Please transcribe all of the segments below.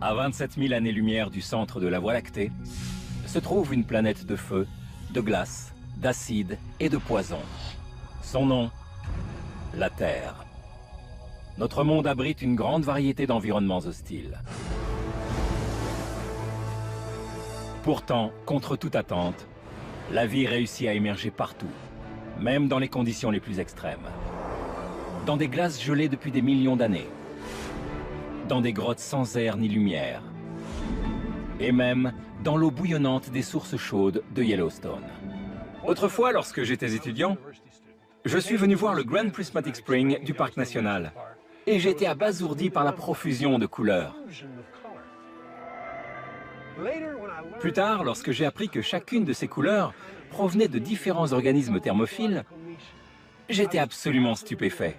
À 27 000 années-lumière du centre de la Voie lactée, se trouve une planète de feu, de glace, d'acide et de poison. Son nom, la Terre. Notre monde abrite une grande variété d'environnements hostiles. Pourtant, contre toute attente, la vie réussit à émerger partout, même dans les conditions les plus extrêmes. Dans des glaces gelées depuis des millions d'années, dans des grottes sans air ni lumière, et même dans l'eau bouillonnante des sources chaudes de Yellowstone. Autrefois, lorsque j'étais étudiant, je suis venu voir le Grand Prismatic Spring du parc national, et j'étais abasourdi par la profusion de couleurs. Plus tard, lorsque j'ai appris que chacune de ces couleurs provenait de différents organismes thermophiles, j'étais absolument stupéfait.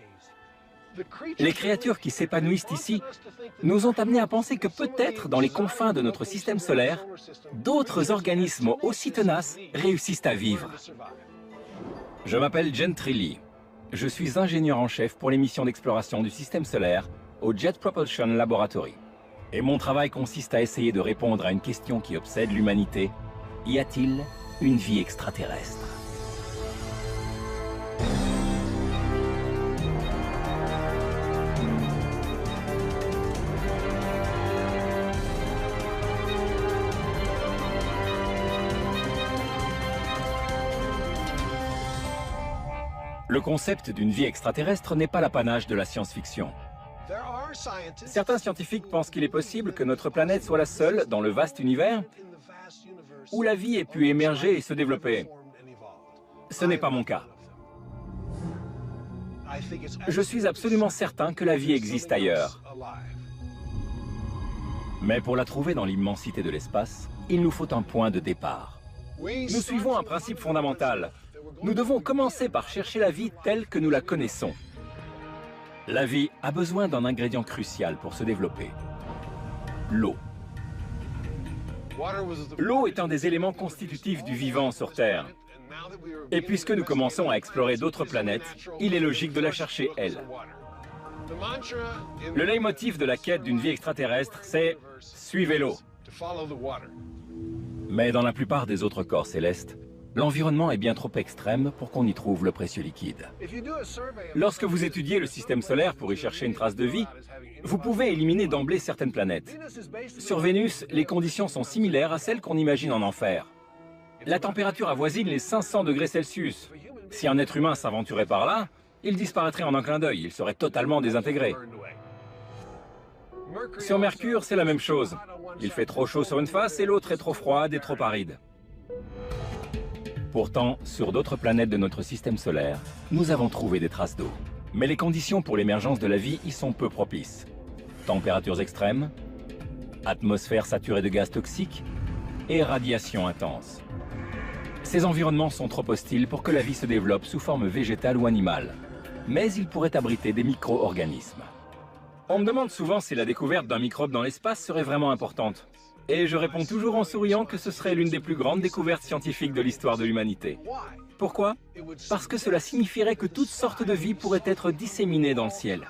Les créatures qui s'épanouissent ici nous ont amenés à penser que peut-être dans les confins de notre système solaire, d'autres organismes aussi tenaces réussissent à vivre. Je m'appelle Gentry Lee. Je suis ingénieur en chef pour les missions d'exploration du système solaire au Jet Propulsion Laboratory. Et mon travail consiste à essayer de répondre à une question qui obsède l'humanité. Y a-t-il une vie extraterrestre ? Le concept d'une vie extraterrestre n'est pas l'apanage de la science-fiction. Certains scientifiques pensent qu'il est possible que notre planète soit la seule dans le vaste univers où la vie ait pu émerger et se développer. Ce n'est pas mon cas. Je suis absolument certain que la vie existe ailleurs. Mais pour la trouver dans l'immensité de l'espace, il nous faut un point de départ. Nous suivons un principe fondamental. Nous devons commencer par chercher la vie telle que nous la connaissons. La vie a besoin d'un ingrédient crucial pour se développer. L'eau. L'eau est un des éléments constitutifs du vivant sur Terre. Et puisque nous commençons à explorer d'autres planètes, il est logique de la chercher, elle. Le leitmotiv de la quête d'une vie extraterrestre, c'est « Suivez l'eau ». Mais dans la plupart des autres corps célestes, l'environnement est bien trop extrême pour qu'on y trouve le précieux liquide. Lorsque vous étudiez le système solaire pour y chercher une trace de vie, vous pouvez éliminer d'emblée certaines planètes. Sur Vénus, les conditions sont similaires à celles qu'on imagine en enfer. La température avoisine les 500 degrés Celsius. Si un être humain s'aventurait par là, il disparaîtrait en un clin d'œil, il serait totalement désintégré. Sur Mercure, c'est la même chose. Il fait trop chaud sur une face et l'autre est trop froide et trop aride. Pourtant, sur d'autres planètes de notre système solaire, nous avons trouvé des traces d'eau. Mais les conditions pour l'émergence de la vie y sont peu propices. Températures extrêmes, atmosphère saturée de gaz toxiques et radiation intense. Ces environnements sont trop hostiles pour que la vie se développe sous forme végétale ou animale. Mais ils pourraient abriter des micro-organismes. On me demande souvent si la découverte d'un microbe dans l'espace serait vraiment importante. Et je réponds toujours en souriant que ce serait l'une des plus grandes découvertes scientifiques de l'histoire de l'humanité. Pourquoi? Parce que cela signifierait que toutes sortes de vies pourraient être disséminées dans le ciel.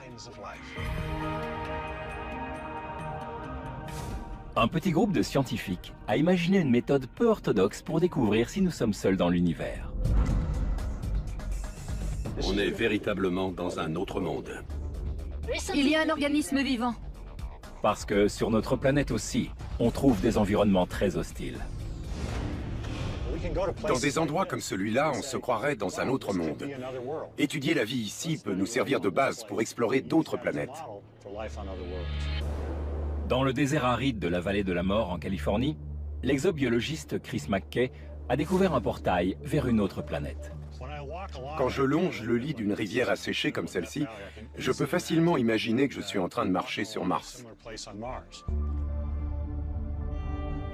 Un petit groupe de scientifiques a imaginé une méthode peu orthodoxe pour découvrir si nous sommes seuls dans l'univers. On est véritablement dans un autre monde. Il y a un organisme vivant. Parce que sur notre planète aussi, on trouve des environnements très hostiles. Dans des endroits comme celui-là, on se croirait dans un autre monde. Étudier la vie ici peut nous servir de base pour explorer d'autres planètes. Dans le désert aride de la vallée de la mort en Californie, l'exobiologiste Chris McKay a découvert un portail vers une autre planète. Quand je longe le lit d'une rivière asséchée comme celle-ci, je peux facilement imaginer que je suis en train de marcher sur Mars.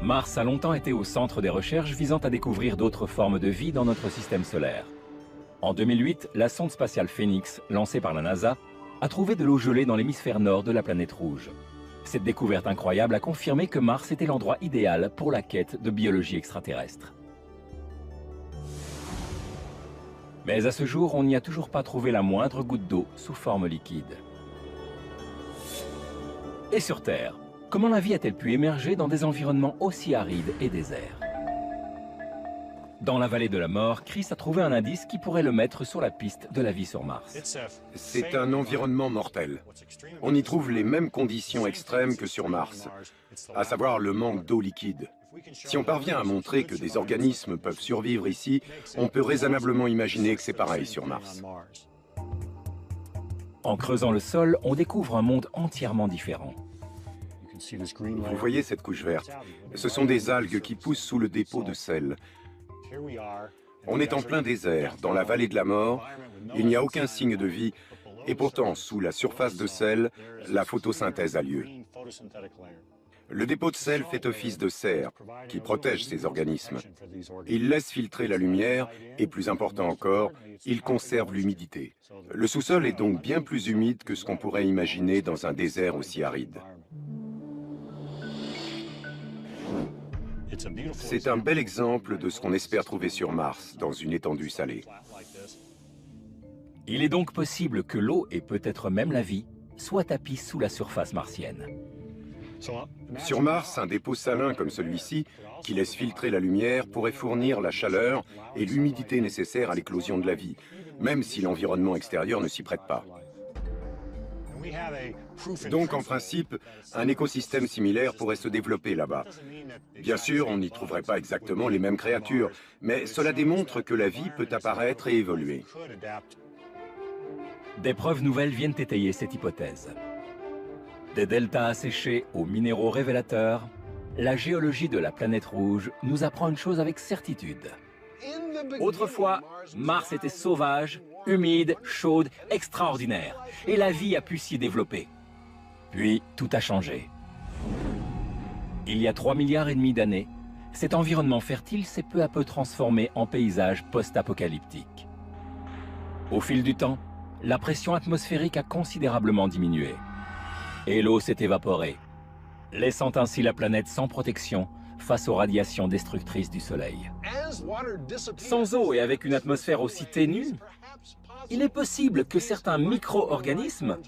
Mars a longtemps été au centre des recherches visant à découvrir d'autres formes de vie dans notre système solaire. En 2008, la sonde spatiale Phoenix, lancée par la NASA, a trouvé de l'eau gelée dans l'hémisphère nord de la planète rouge. Cette découverte incroyable a confirmé que Mars était l'endroit idéal pour la quête de biologie extraterrestre. Mais à ce jour, on n'y a toujours pas trouvé la moindre goutte d'eau sous forme liquide. Et sur Terre, Comment la vie a-t-elle pu émerger dans des environnements aussi arides et déserts? Dans la vallée de la mort, Chris a trouvé un indice qui pourrait le mettre sur la piste de la vie sur Mars. C'est un environnement mortel. On y trouve les mêmes conditions extrêmes que sur Mars, à savoir le manque d'eau liquide. Si on parvient à montrer que des organismes peuvent survivre ici, on peut raisonnablement imaginer que c'est pareil sur Mars. En creusant le sol, on découvre un monde entièrement différent. Vous voyez cette couche verte? Ce sont des algues qui poussent sous le dépôt de sel. On est en plein désert, dans la vallée de la mort, il n'y a aucun signe de vie, et pourtant, sous la surface de sel, la photosynthèse a lieu. Le dépôt de sel fait office de serre, qui protège ces organismes. Il laisse filtrer la lumière, et plus important encore, il conserve l'humidité. Le sous-sol est donc bien plus humide que ce qu'on pourrait imaginer dans un désert aussi aride. C'est un bel exemple de ce qu'on espère trouver sur Mars, dans une étendue salée. Il est donc possible que l'eau, et peut-être même la vie, soient tapies sous la surface martienne. Sur Mars, un dépôt salin comme celui-ci, qui laisse filtrer la lumière, pourrait fournir la chaleur et l'humidité nécessaires à l'éclosion de la vie, même si l'environnement extérieur ne s'y prête pas. Donc, en principe, un écosystème similaire pourrait se développer là-bas. Bien sûr, on n'y trouverait pas exactement les mêmes créatures, mais cela démontre que la vie peut apparaître et évoluer. Des preuves nouvelles viennent étayer cette hypothèse. Des deltas asséchés aux minéraux révélateurs, la géologie de la planète rouge nous apprend une chose avec certitude. Autrefois, Mars était sauvage, humide, chaude, extraordinaire, et la vie a pu s'y développer. Puis, tout a changé. Il y a 3,5 milliards d'années, cet environnement fertile s'est peu à peu transformé en paysage post-apocalyptique. Au fil du temps, la pression atmosphérique a considérablement diminué, et l'eau s'est évaporée, laissant ainsi la planète sans protection face aux radiations destructrices du Soleil. Sans eau et avec une atmosphère aussi ténue, il est possible que certains micro-organismes,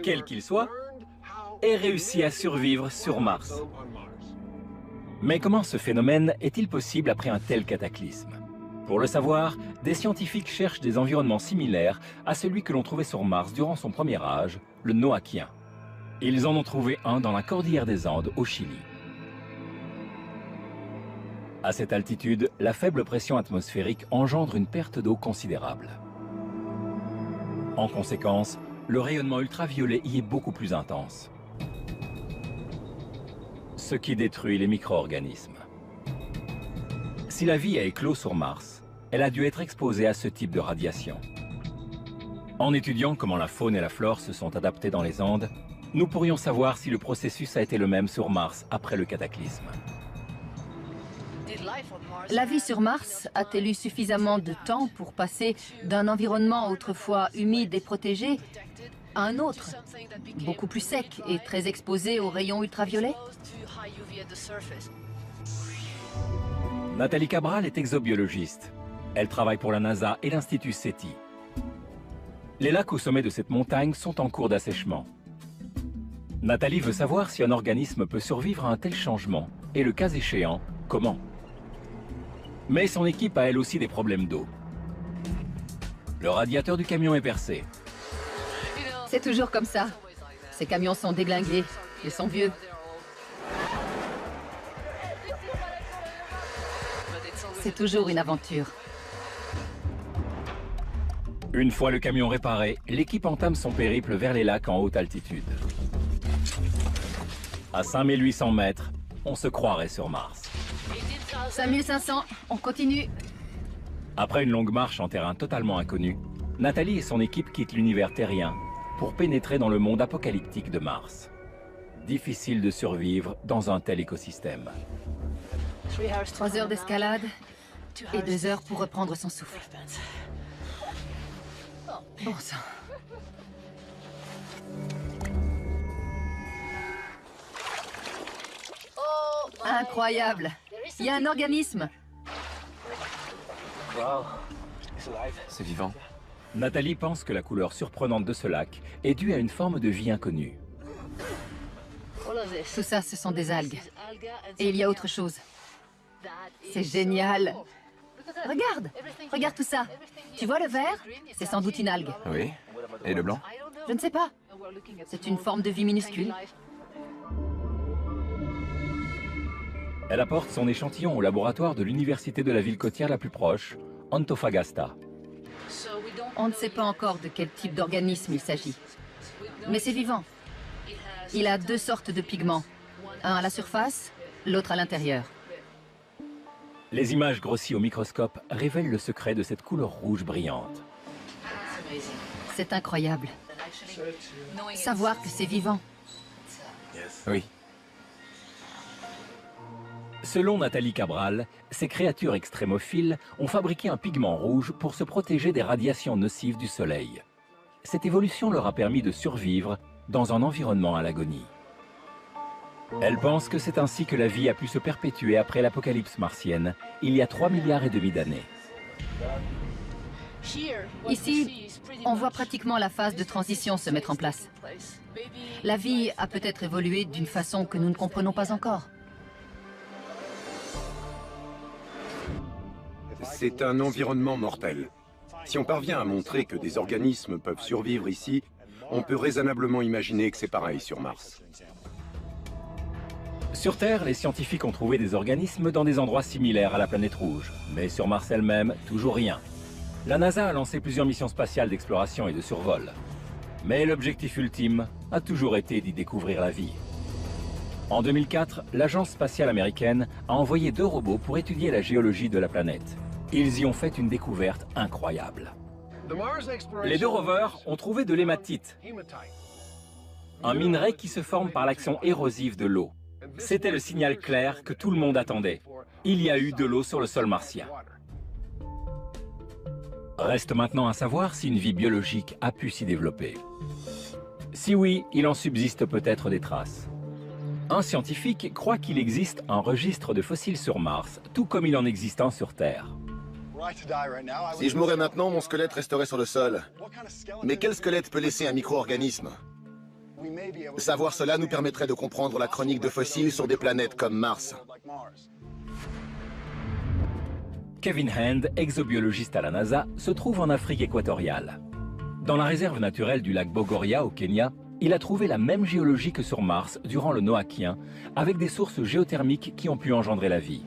quels qu'ils soient, aient réussi à survivre sur Mars. Mais comment ce phénomène est-il possible après un tel cataclysme? Pour le savoir, des scientifiques cherchent des environnements similaires à celui que l'on trouvait sur Mars durant son premier âge, le Noachien. Ils en ont trouvé un dans la cordillère des Andes, au Chili. À cette altitude, la faible pression atmosphérique engendre une perte d'eau considérable. En conséquence, le rayonnement ultraviolet y est beaucoup plus intense, ce qui détruit les micro-organismes. Si la vie a éclos sur Mars, elle a dû être exposée à ce type de radiation. En étudiant comment la faune et la flore se sont adaptées dans les Andes, nous pourrions savoir si le processus a été le même sur Mars après le cataclysme. La vie sur Mars a-t-elle eu suffisamment de temps pour passer d'un environnement autrefois humide et protégé à un autre, beaucoup plus sec et très exposé aux rayons ultraviolets? Nathalie Cabral est exobiologiste. Elle travaille pour la NASA et l'Institut SETI. Les lacs au sommet de cette montagne sont en cours d'assèchement. Nathalie veut savoir si un organisme peut survivre à un tel changement et, le cas échéant, comment. Mais son équipe a elle aussi des problèmes d'eau. Le radiateur du camion est percé. C'est toujours comme ça. Ces camions sont déglingués. Ils sont vieux. C'est toujours une aventure. Une fois le camion réparé, l'équipe entame son périple vers les lacs en haute altitude. À 5800 mètres, on se croirait sur Mars. 5500, on continue. Après une longue marche en terrain totalement inconnu, Nathalie et son équipe quittent l'univers terrien pour pénétrer dans le monde apocalyptique de Mars. Difficile de survivre dans un tel écosystème. 3 heures d'escalade et 2 heures pour reprendre son souffle. Bon sang. Incroyable. Il y a un organisme. C'est vivant. Nathalie pense que la couleur surprenante de ce lac est due à une forme de vie inconnue. Tout ça, ce sont des algues. Et il y a autre chose. C'est génial. Regarde, regarde tout ça. Tu vois le vert? C'est sans doute une algue. Oui. Et le blanc? Je ne sais pas. C'est une forme de vie minuscule. Elle apporte son échantillon au laboratoire de l'université de la ville côtière la plus proche, Antofagasta. On ne sait pas encore de quel type d'organisme il s'agit. Mais c'est vivant. Il a deux sortes de pigments. Un à la surface, l'autre à l'intérieur. Les images grossies au microscope révèlent le secret de cette couleur rouge brillante. C'est incroyable. Savoir que c'est vivant. Oui. Selon Nathalie Cabral, ces créatures extrémophiles ont fabriqué un pigment rouge pour se protéger des radiations nocives du soleil. Cette évolution leur a permis de survivre dans un environnement à l'agonie. Elle pense que c'est ainsi que la vie a pu se perpétuer après l'apocalypse martienne, il y a 3,5 milliards d'années. Ici, on voit pratiquement la phase de transition se mettre en place. La vie a peut-être évolué d'une façon que nous ne comprenons pas encore. C'est un environnement mortel. Si on parvient à montrer que des organismes peuvent survivre ici, on peut raisonnablement imaginer que c'est pareil sur Mars. Sur Terre, les scientifiques ont trouvé des organismes dans des endroits similaires à la planète rouge. Mais sur Mars elle-même, toujours rien. La NASA a lancé plusieurs missions spatiales d'exploration et de survol. Mais l'objectif ultime a toujours été d'y découvrir la vie. En 2004, l'agence spatiale américaine a envoyé 2 robots pour étudier la géologie de la planète. Ils y ont fait une découverte incroyable. Les 2 rovers ont trouvé de l'hématite, un minerai qui se forme par l'action érosive de l'eau. C'était le signal clair que tout le monde attendait. Il y a eu de l'eau sur le sol martien. Reste maintenant à savoir si une vie biologique a pu s'y développer. Si oui, il en subsiste peut-être des traces. Un scientifique croit qu'il existe un registre de fossiles sur Mars, tout comme il en existe un sur Terre. Si je mourais maintenant, mon squelette resterait sur le sol. Mais quel squelette peut laisser un micro-organisme? Savoir cela nous permettrait de comprendre la chronique de fossiles sur des planètes comme Mars. Kevin Hand, exobiologiste à la NASA, se trouve en Afrique équatoriale. Dans la réserve naturelle du lac Bogoria au Kenya, il a trouvé la même géologie que sur Mars durant le Noachien, avec des sources géothermiques qui ont pu engendrer la vie.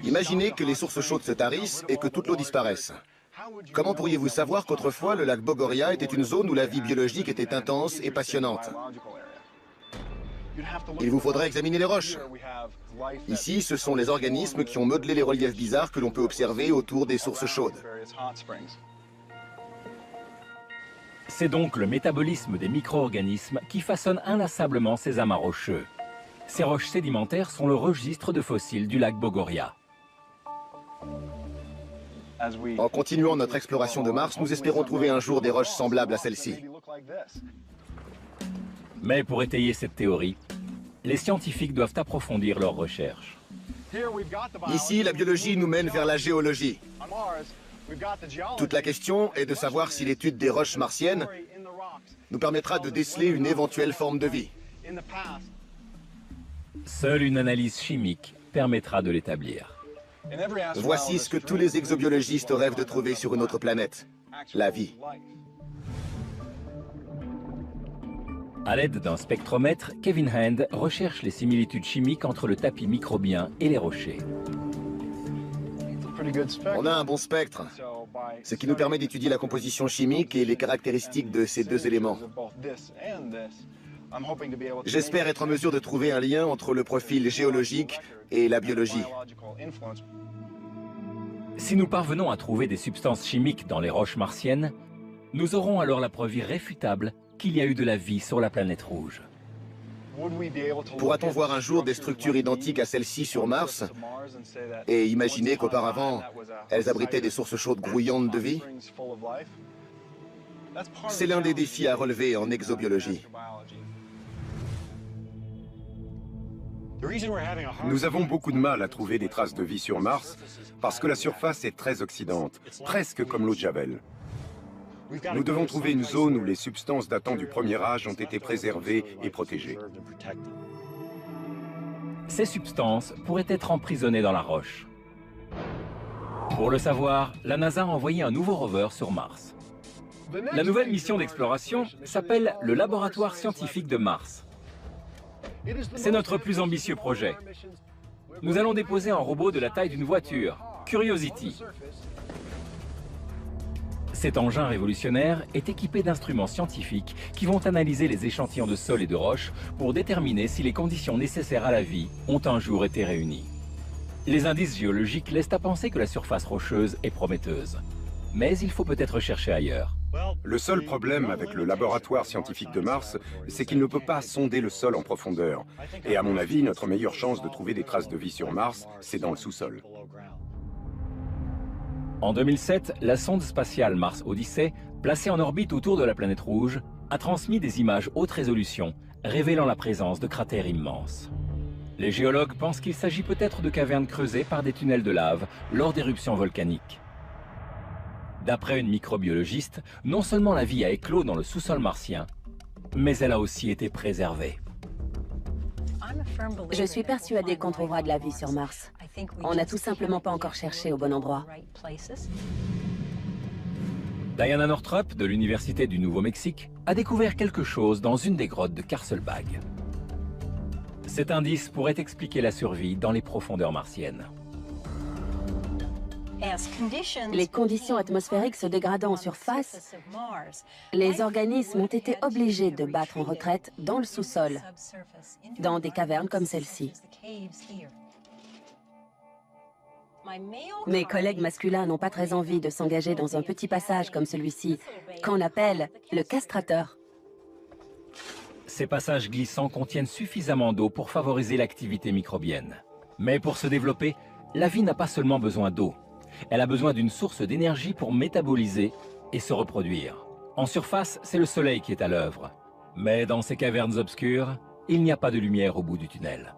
Imaginez que les sources chaudes se tarissent et que toute l'eau disparaisse. Comment pourriez-vous savoir qu'autrefois le lac Bogoria était une zone où la vie biologique était intense et passionnante? Il vous faudrait examiner les roches. Ici, ce sont les organismes qui ont modelé les reliefs bizarres que l'on peut observer autour des sources chaudes. C'est donc le métabolisme des micro-organismes qui façonne inlassablement ces amas rocheux. Ces roches sédimentaires sont le registre de fossiles du lac Bogoria. En continuant notre exploration de Mars, nous espérons trouver un jour des roches semblables à celles-ci. Mais pour étayer cette théorie, les scientifiques doivent approfondir leurs recherches. Ici, la biologie nous mène vers la géologie. Toute la question est de savoir si l'étude des roches martiennes nous permettra de déceler une éventuelle forme de vie. Seule une analyse chimique permettra de l'établir. Voici ce que tous les exobiologistes rêvent de trouver sur une autre planète, la vie. À l'aide d'un spectromètre, Kevin Hand recherche les similitudes chimiques entre le tapis microbien et les rochers. On a un bon spectre, ce qui nous permet d'étudier la composition chimique et les caractéristiques de ces 2 éléments. J'espère être en mesure de trouver un lien entre le profil géologique et la biologie. Si nous parvenons à trouver des substances chimiques dans les roches martiennes, nous aurons alors la preuve irréfutable qu'il y a eu de la vie sur la planète rouge. Pourra-t-on voir un jour des structures identiques à celles-ci sur Mars et imaginer qu'auparavant, elles abritaient des sources chaudes grouillantes de vie? C'est l'un des défis à relever en exobiologie. Nous avons beaucoup de mal à trouver des traces de vie sur Mars parce que la surface est très oxydante, presque comme l'eau de Javel. Nous devons trouver une zone où les substances datant du premier âge ont été préservées et protégées. Ces substances pourraient être emprisonnées dans la roche. Pour le savoir, la NASA a envoyé un nouveau rover sur Mars. La nouvelle mission d'exploration s'appelle le Laboratoire scientifique de Mars. C'est notre plus ambitieux projet. Nous allons déposer un robot de la taille d'une voiture, Curiosity. Cet engin révolutionnaire est équipé d'instruments scientifiques qui vont analyser les échantillons de sol et de roches pour déterminer si les conditions nécessaires à la vie ont un jour été réunies. Les indices géologiques laissent à penser que la surface rocheuse est prometteuse. Mais il faut peut-être chercher ailleurs. Le seul problème avec le laboratoire scientifique de Mars, c'est qu'il ne peut pas sonder le sol en profondeur. Et à mon avis, notre meilleure chance de trouver des traces de vie sur Mars, c'est dans le sous-sol. En 2007, la sonde spatiale Mars Odyssey, placée en orbite autour de la planète rouge, a transmis des images haute résolution, révélant la présence de cratères immenses. Les géologues pensent qu'il s'agit peut-être de cavernes creusées par des tunnels de lave lors d'éruptions volcaniques. D'après une microbiologiste, non seulement la vie a éclos dans le sous-sol martien, mais elle a aussi été préservée. Je suis persuadée qu'on trouvera de la vie sur Mars. On n'a tout simplement pas encore cherché au bon endroit. Diana Northrop, de l'Université du Nouveau-Mexique, a découvert quelque chose dans une des grottes de Carlsbad. Cet indice pourrait expliquer la survie dans les profondeurs martiennes. Les conditions atmosphériques se dégradant en surface, les organismes ont été obligés de battre en retraite dans le sous-sol, dans des cavernes comme celle-ci. Mes collègues masculins n'ont pas très envie de s'engager dans un petit passage comme celui-ci, qu'on appelle le castrateur. Ces passages glissants contiennent suffisamment d'eau pour favoriser l'activité microbienne. Mais pour se développer, la vie n'a pas seulement besoin d'eau. Elle a besoin d'une source d'énergie pour métaboliser et se reproduire. En surface, c'est le soleil qui est à l'œuvre. Mais dans ces cavernes obscures, il n'y a pas de lumière au bout du tunnel.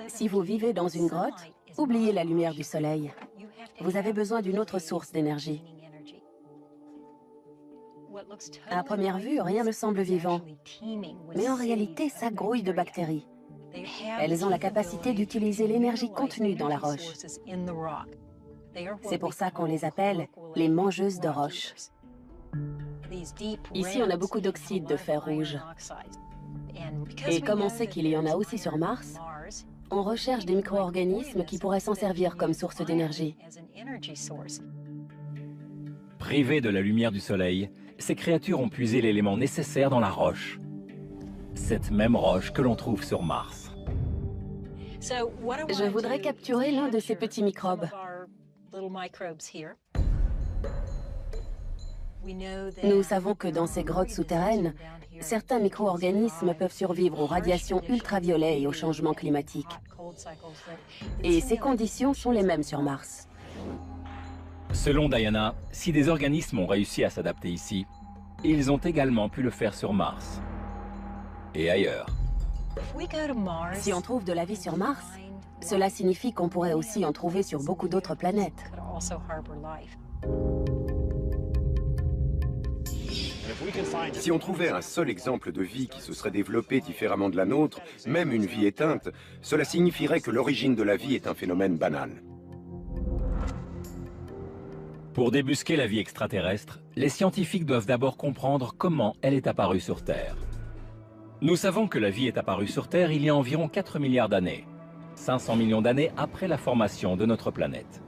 Si vous vivez dans une grotte, oubliez la lumière du soleil. Vous avez besoin d'une autre source d'énergie. À première vue, rien ne semble vivant. Mais en réalité, ça grouille de bactéries. Elles ont la capacité d'utiliser l'énergie contenue dans la roche. C'est pour ça qu'on les appelle les mangeuses de roches. Ici, on a beaucoup d'oxyde de fer rouge. Et comme on sait qu'il y en a aussi sur Mars, on recherche des micro-organismes qui pourraient s'en servir comme source d'énergie. Privées de la lumière du soleil, ces créatures ont puisé l'élément nécessaire dans la roche. Cette même roche que l'on trouve sur Mars. Je voudrais capturer l'un de ces petits microbes. Nous savons que dans ces grottes souterraines, certains micro-organismes peuvent survivre aux radiations ultraviolettes et au changement climatique. Et ces conditions sont les mêmes sur Mars. Selon Diana, si des organismes ont réussi à s'adapter ici, ils ont également pu le faire sur Mars. Et ailleurs. Si on trouve de la vie sur Mars, cela signifie qu'on pourrait aussi en trouver sur beaucoup d'autres planètes. Si on trouvait un seul exemple de vie qui se serait développée différemment de la nôtre, même une vie éteinte, cela signifierait que l'origine de la vie est un phénomène banal. Pour débusquer la vie extraterrestre, les scientifiques doivent d'abord comprendre comment elle est apparue sur Terre. Nous savons que la vie est apparue sur Terre il y a environ 4 milliards d'années, 500 millions d'années après la formation de notre planète.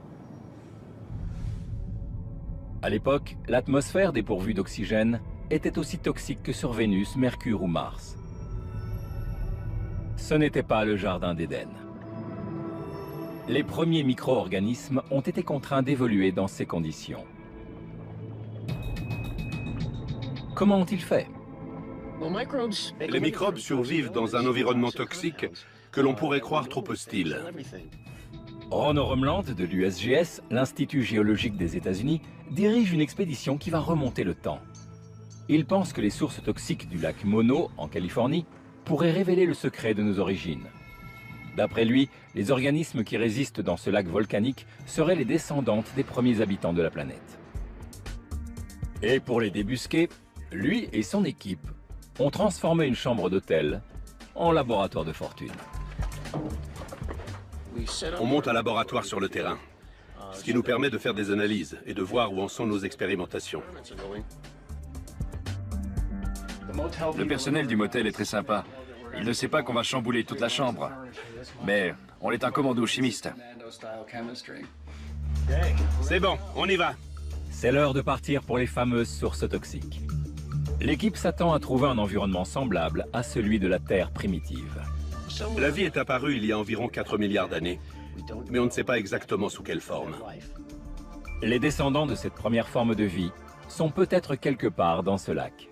À l'époque, l'atmosphère dépourvue d'oxygène était aussi toxique que sur Vénus, Mercure ou Mars. Ce n'était pas le jardin d'Éden. Les premiers micro-organismes ont été contraints d'évoluer dans ces conditions. Comment ont-ils fait? Les microbes survivent dans un environnement toxique que l'on pourrait croire trop hostile. Ron Orumland de l'USGS, l'Institut géologique des États-Unis, dirige une expédition qui va remonter le temps. Il pense que les sources toxiques du lac Mono, en Californie, pourraient révéler le secret de nos origines. D'après lui, les organismes qui résistent dans ce lac volcanique seraient les descendantes des premiers habitants de la planète. Et pour les débusquer, lui et son équipe ont transformé une chambre d'hôtel en laboratoire de fortune. On monte un laboratoire sur le terrain, ce qui nous permet de faire des analyses et de voir où en sont nos expérimentations. Le personnel du motel est très sympa. Il ne sait pas qu'on va chambouler toute la chambre. Mais on est un commando chimiste. C'est bon, on y va. C'est l'heure de partir pour les fameuses sources toxiques. L'équipe s'attend à trouver un environnement semblable à celui de la Terre primitive. La vie est apparue il y a environ 4 milliards d'années, mais on ne sait pas exactement sous quelle forme. Les descendants de cette première forme de vie sont peut-être quelque part dans ce lac.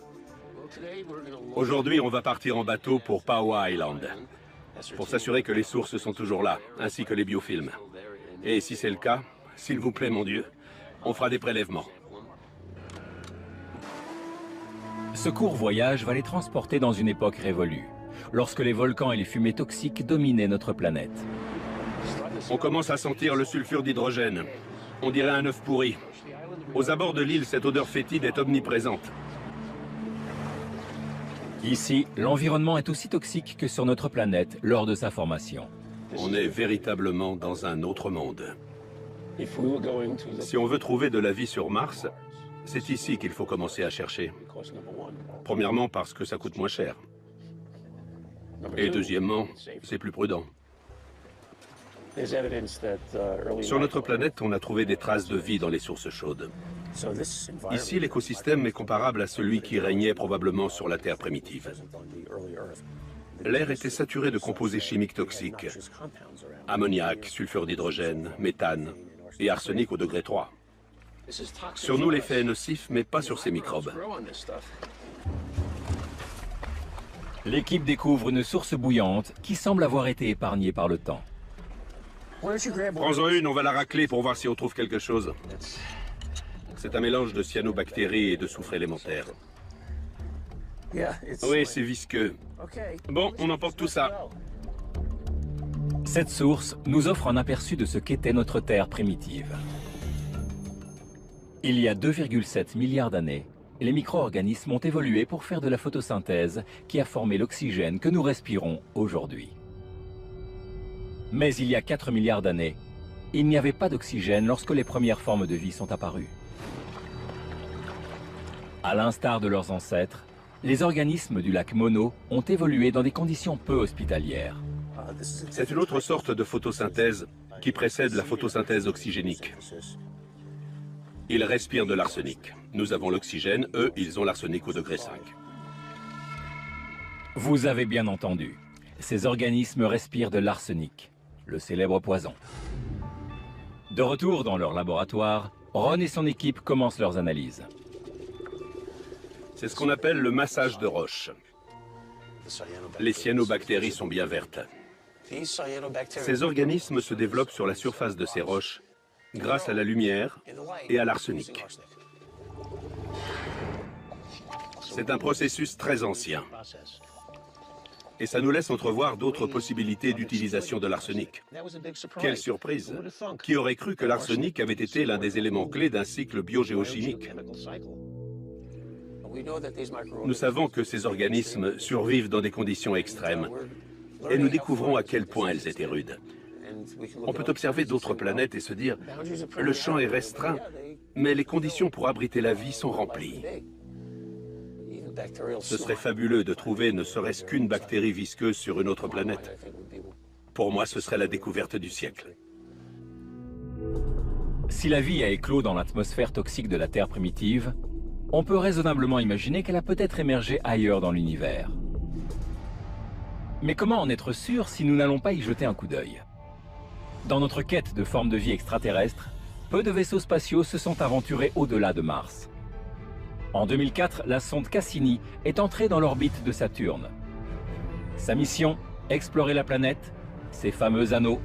Aujourd'hui, on va partir en bateau pour Pau'a Island, pour s'assurer que les sources sont toujours là, ainsi que les biofilms. Et si c'est le cas, s'il vous plaît, mon Dieu, on fera des prélèvements. Ce court voyage va les transporter dans une époque révolue, lorsque les volcans et les fumées toxiques dominaient notre planète. On commence à sentir le sulfure d'hydrogène. On dirait un œuf pourri. Aux abords de l'île, cette odeur fétide est omniprésente. Ici, l'environnement est aussi toxique que sur notre planète lors de sa formation. On est véritablement dans un autre monde. Si on veut trouver de la vie sur Mars, c'est ici qu'il faut commencer à chercher. Premièrement, parce que ça coûte moins cher. Et deuxièmement, c'est plus prudent. Sur notre planète, on a trouvé des traces de vie dans les sources chaudes. Ici, l'écosystème est comparable à celui qui régnait probablement sur la Terre primitive. L'air était saturé de composés chimiques toxiques. Ammoniac, sulfure d'hydrogène, méthane et arsenic au degré 3. Sur nous, l'effet est nocif, mais pas sur ces microbes. L'équipe découvre une source bouillante qui semble avoir été épargnée par le temps. Prends-en une, on va la racler pour voir si on trouve quelque chose. C'est un mélange de cyanobactéries et de soufre élémentaire. Oui, c'est visqueux. Bon, on emporte tout ça. Cette source nous offre un aperçu de ce qu'était notre Terre primitive. Il y a 2,7 milliards d'années, les micro-organismes ont évolué pour faire de la photosynthèse qui a formé l'oxygène que nous respirons aujourd'hui. Mais il y a 4 milliards d'années, il n'y avait pas d'oxygène lorsque les premières formes de vie sont apparues. À l'instar de leurs ancêtres, les organismes du lac Mono ont évolué dans des conditions peu hospitalières. C'est une autre sorte de photosynthèse qui précède la photosynthèse oxygénique. Ils respirent de l'arsenic. Nous avons l'oxygène, eux, ils ont l'arsenic au degré 5. Vous avez bien entendu. Ces organismes respirent de l'arsenic, le célèbre poison. De retour dans leur laboratoire, Ron et son équipe commencent leurs analyses. C'est ce qu'on appelle le massage de roche. Les cyanobactéries sont bien vertes. Ces organismes se développent sur la surface de ces roches grâce à la lumière et à l'arsenic. C'est un processus très ancien. Et ça nous laisse entrevoir d'autres possibilités d'utilisation de l'arsenic. Quelle surprise! Qui aurait cru que l'arsenic avait été l'un des éléments clés d'un cycle biogéochimique? Nous savons que ces organismes survivent dans des conditions extrêmes, et nous découvrons à quel point elles étaient rudes. On peut observer d'autres planètes et se dire, le champ est restreint, mais les conditions pour abriter la vie sont remplies. Ce serait fabuleux de trouver ne serait-ce qu'une bactérie visqueuse sur une autre planète. Pour moi, ce serait la découverte du siècle. Si la vie a éclos dans l'atmosphère toxique de la Terre primitive, on peut raisonnablement imaginer qu'elle a peut-être émergé ailleurs dans l'univers. Mais comment en être sûr si nous n'allons pas y jeter un coup d'œil? Dans notre quête de formes de vie extraterrestres, peu de vaisseaux spatiaux se sont aventurés au-delà de Mars. En 2004, la sonde Cassini est entrée dans l'orbite de Saturne. Sa mission, explorer la planète, ses fameux anneaux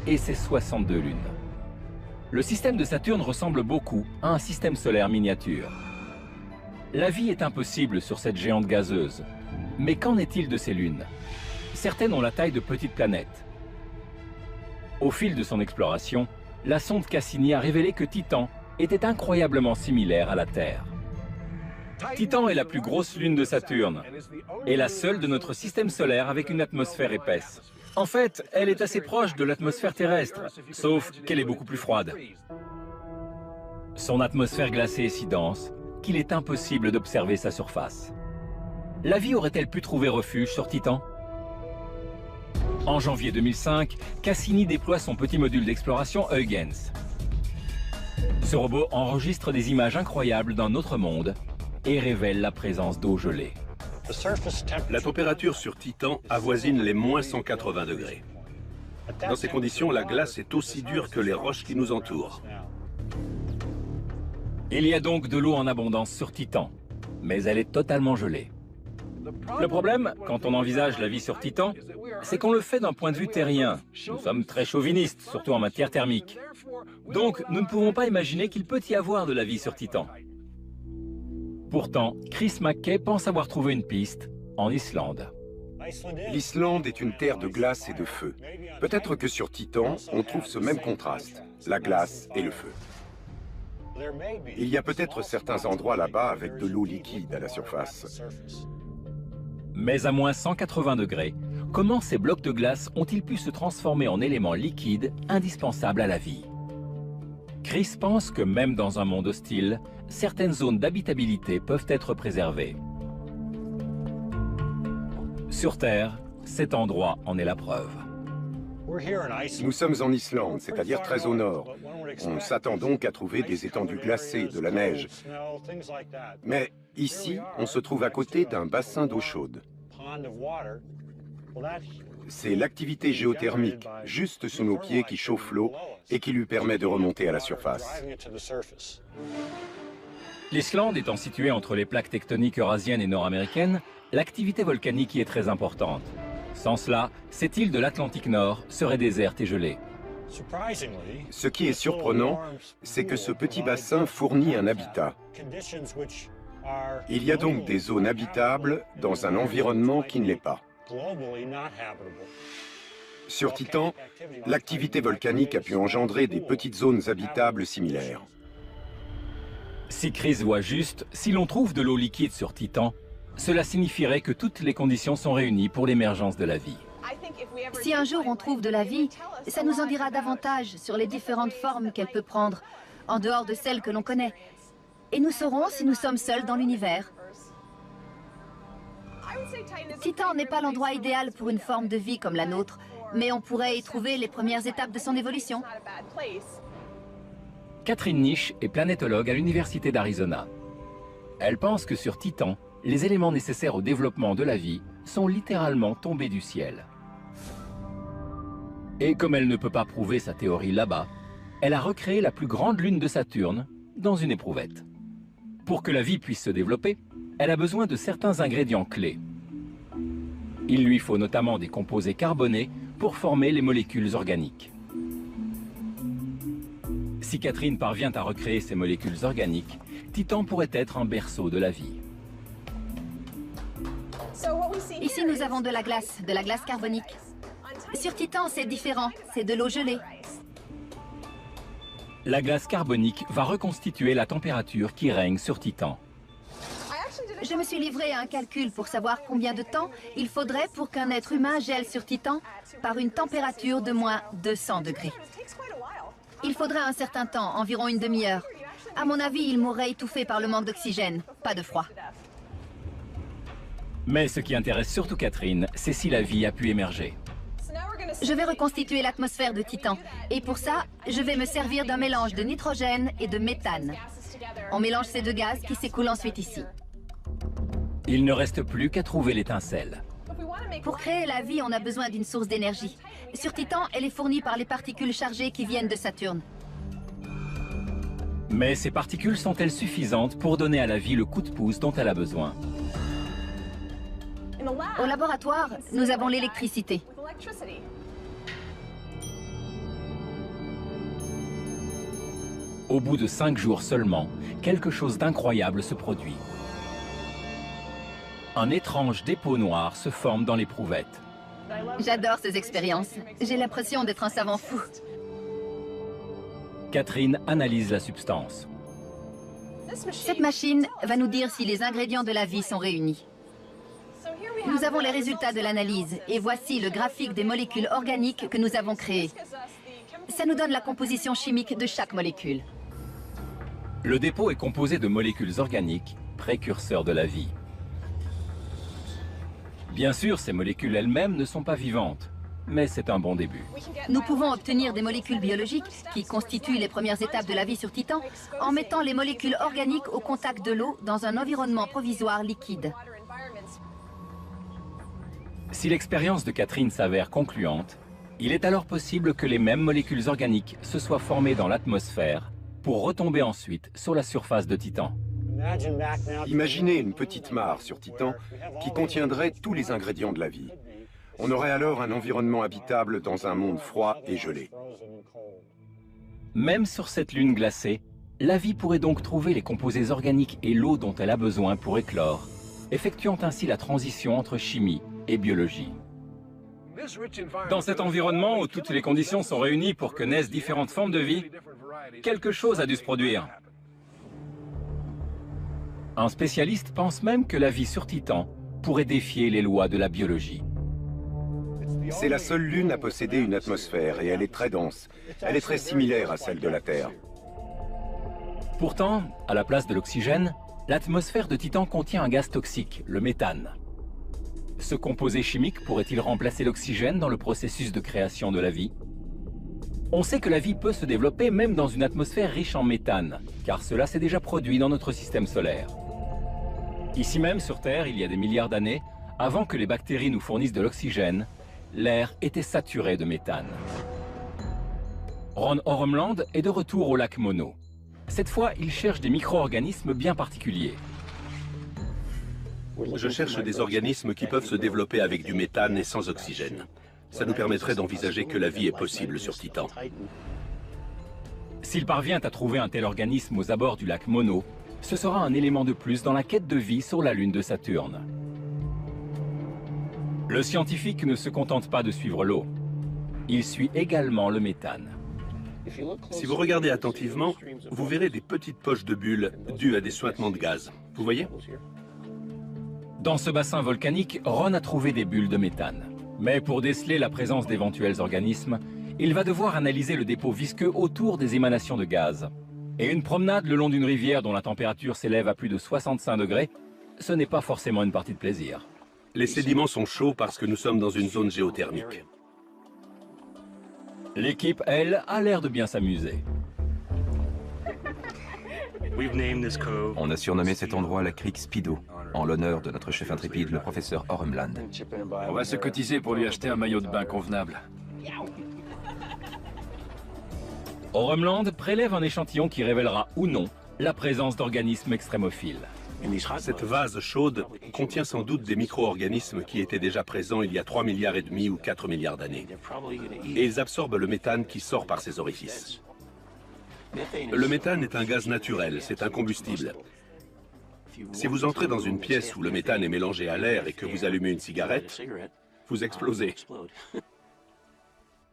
et ses 62 lunes. Le système de Saturne ressemble beaucoup à un système solaire miniature. La vie est impossible sur cette géante gazeuse. Mais qu'en est-il de ces lunes? Certaines ont la taille de petites planètes. Au fil de son exploration, la sonde Cassini a révélé que Titan était incroyablement similaire à la Terre. Titan est la plus grosse lune de Saturne et la seule de notre système solaire avec une atmosphère épaisse. En fait, elle est assez proche de l'atmosphère terrestre, sauf qu'elle est beaucoup plus froide. Son atmosphère glacée est si dense qu'il est impossible d'observer sa surface. La vie aurait-elle pu trouver refuge sur Titan? En janvier 2005, Cassini déploie son petit module d'exploration Huygens. Ce robot enregistre des images incroyables d'un autre monde et révèle la présence d'eau gelée. La température sur Titan avoisine les moins 180 degrés. Dans ces conditions, la glace est aussi dure que les roches qui nous entourent. Il y a donc de l'eau en abondance sur Titan, mais elle est totalement gelée. Le problème, quand on envisage la vie sur Titan, c'est qu'on le fait d'un point de vue terrien. Nous sommes très chauvinistes, surtout en matière thermique. Donc, nous ne pouvons pas imaginer qu'il peut y avoir de la vie sur Titan. Pourtant, Chris McKay pense avoir trouvé une piste en Islande. L'Islande est une terre de glace et de feu. Peut-être que sur Titan, on trouve ce même contraste, la glace et le feu. Il y a peut-être certains endroits là-bas avec de l'eau liquide à la surface. Mais à moins 180 degrés, comment ces blocs de glace ont-ils pu se transformer en éléments liquides indispensables à la vie? Chris pense que même dans un monde hostile, certaines zones d'habitabilité peuvent être préservées. Sur Terre, cet endroit en est la preuve. Nous sommes en Islande, c'est-à-dire très au nord. On s'attend donc à trouver des étendues glacées, de la neige. Mais ici, on se trouve à côté d'un bassin d'eau chaude. C'est l'activité géothermique, juste sous nos pieds, qui chauffe l'eau et qui lui permet de remonter à la surface. L'Islande étant située entre les plaques tectoniques eurasiennes et nord-américaines, l'activité volcanique y est très importante. Sans cela, cette île de l'Atlantique Nord serait déserte et gelée. Ce qui est surprenant, c'est que ce petit bassin fournit un habitat. Il y a donc des zones habitables dans un environnement qui ne l'est pas. Sur Titan, l'activité volcanique a pu engendrer des petites zones habitables similaires. Si Chris voit juste, si l'on trouve de l'eau liquide sur Titan, cela signifierait que toutes les conditions sont réunies pour l'émergence de la vie. Si un jour on trouve de la vie, ça nous en dira davantage sur les différentes formes qu'elle peut prendre, en dehors de celles que l'on connaît. Et nous saurons si nous sommes seuls dans l'univers. Titan n'est pas l'endroit idéal pour une forme de vie comme la nôtre, mais on pourrait y trouver les premières étapes de son évolution. Catherine Niche est planétologue à l'Université d'Arizona. Elle pense que sur Titan, les éléments nécessaires au développement de la vie sont littéralement tombés du ciel. Et comme elle ne peut pas prouver sa théorie là-bas, elle a recréé la plus grande lune de Saturne dans une éprouvette. Pour que la vie puisse se développer, elle a besoin de certains ingrédients clés. Il lui faut notamment des composés carbonés pour former les molécules organiques. Si Catherine parvient à recréer ces molécules organiques, Titan pourrait être un berceau de la vie. Ici, nous avons de la glace carbonique. Sur Titan, c'est différent, c'est de l'eau gelée. La glace carbonique va reconstituer la température qui règne sur Titan. Je me suis livré à un calcul pour savoir combien de temps il faudrait pour qu'un être humain gèle sur Titan par une température de moins 200 degrés. Il faudrait un certain temps, environ une demi-heure. À mon avis, il mourrait étouffé par le manque d'oxygène, pas de froid. Mais ce qui intéresse surtout Catherine, c'est si la vie a pu émerger. Je vais reconstituer l'atmosphère de Titan. Et pour ça, je vais me servir d'un mélange de nitrogène et de méthane. On mélange ces deux gaz qui s'écoulent ensuite ici. Il ne reste plus qu'à trouver l'étincelle. Pour créer la vie, on a besoin d'une source d'énergie. Sur Titan, elle est fournie par les particules chargées qui viennent de Saturne. Mais ces particules sont-elles suffisantes pour donner à la vie le coup de pouce dont elle a besoin? Au laboratoire, nous avons l'électricité. Au bout de 5 jours seulement, quelque chose d'incroyable se produit. Un étrange dépôt noir se forme dans l'éprouvette. J'adore ces expériences. J'ai l'impression d'être un savant fou. Catherine analyse la substance. Cette machine va nous dire si les ingrédients de la vie sont réunis. Nous avons les résultats de l'analyse et voici le graphique des molécules organiques que nous avons créées. Ça nous donne la composition chimique de chaque molécule. Le dépôt est composé de molécules organiques, précurseurs de la vie. Bien sûr, ces molécules elles-mêmes ne sont pas vivantes, mais c'est un bon début. Nous pouvons obtenir des molécules biologiques, qui constituent les premières étapes de la vie sur Titan, en mettant les molécules organiques au contact de l'eau dans un environnement provisoire liquide. Si l'expérience de Catherine s'avère concluante, il est alors possible que les mêmes molécules organiques se soient formées dans l'atmosphère pour retomber ensuite sur la surface de Titan. Imaginez une petite mare sur Titan qui contiendrait tous les ingrédients de la vie. On aurait alors un environnement habitable dans un monde froid et gelé. Même sur cette lune glacée, la vie pourrait donc trouver les composés organiques et l'eau dont elle a besoin pour éclore, effectuant ainsi la transition entre chimie et biologie. Dans cet environnement où toutes les conditions sont réunies pour que naissent différentes formes de vie, quelque chose a dû se produire. Un spécialiste pense même que la vie sur Titan pourrait défier les lois de la biologie. C'est la seule lune à posséder une atmosphère et elle est très dense. Elle est très similaire à celle de la Terre. Pourtant, à la place de l'oxygène, l'atmosphère de Titan contient un gaz toxique, le méthane. Ce composé chimique pourrait-il remplacer l'oxygène dans le processus de création de la vie? On sait que la vie peut se développer même dans une atmosphère riche en méthane, car cela s'est déjà produit dans notre système solaire. Ici même sur Terre, il y a des milliards d'années, avant que les bactéries nous fournissent de l'oxygène, l'air était saturé de méthane. Ron Oremland est de retour au lac Mono. Cette fois, il cherche des micro-organismes bien particuliers. Je cherche des organismes qui peuvent se développer avec du méthane et sans oxygène. Ça nous permettrait d'envisager que la vie est possible sur Titan. S'il parvient à trouver un tel organisme aux abords du lac Mono, ce sera un élément de plus dans la quête de vie sur la lune de Saturne. Le scientifique ne se contente pas de suivre l'eau. Il suit également le méthane. Si vous regardez attentivement, vous verrez des petites poches de bulles dues à des suintements de gaz. Vous voyez? Dans ce bassin volcanique, Ron a trouvé des bulles de méthane. Mais pour déceler la présence d'éventuels organismes, il va devoir analyser le dépôt visqueux autour des émanations de gaz. Et une promenade le long d'une rivière dont la température s'élève à plus de 65 degrés, ce n'est pas forcément une partie de plaisir. Les sédiments sont chauds parce que nous sommes dans une zone géothermique. L'équipe, elle, a l'air de bien s'amuser. On a surnommé cet endroit la crique Speedo, en l'honneur de notre chef intrépide, le professeur Oremland. On va se cotiser pour lui acheter un maillot de bain convenable. Oremland prélève un échantillon qui révélera ou non la présence d'organismes extrémophiles. Cette vase chaude contient sans doute des micro-organismes qui étaient déjà présents il y a 3,5 milliards ou 4 milliards d'années. Et ils absorbent le méthane qui sort par ces orifices. Le méthane est un gaz naturel, c'est un combustible. Si vous entrez dans une pièce où le méthane est mélangé à l'air et que vous allumez une cigarette, vous explosez.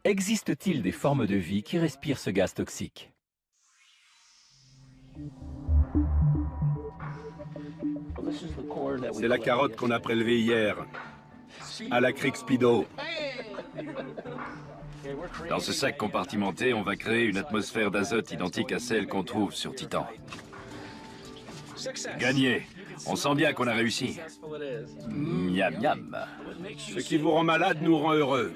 Existe-t-il des formes de vie qui respirent ce gaz toxique? C'est la carotte qu'on a prélevée hier, à la crique Speedo. Dans ce sac compartimenté, on va créer une atmosphère d'azote identique à celle qu'on trouve sur Titan. Gagné. On sent bien qu'on a réussi. Miam miam. Ce qui vous rend malade nous rend heureux.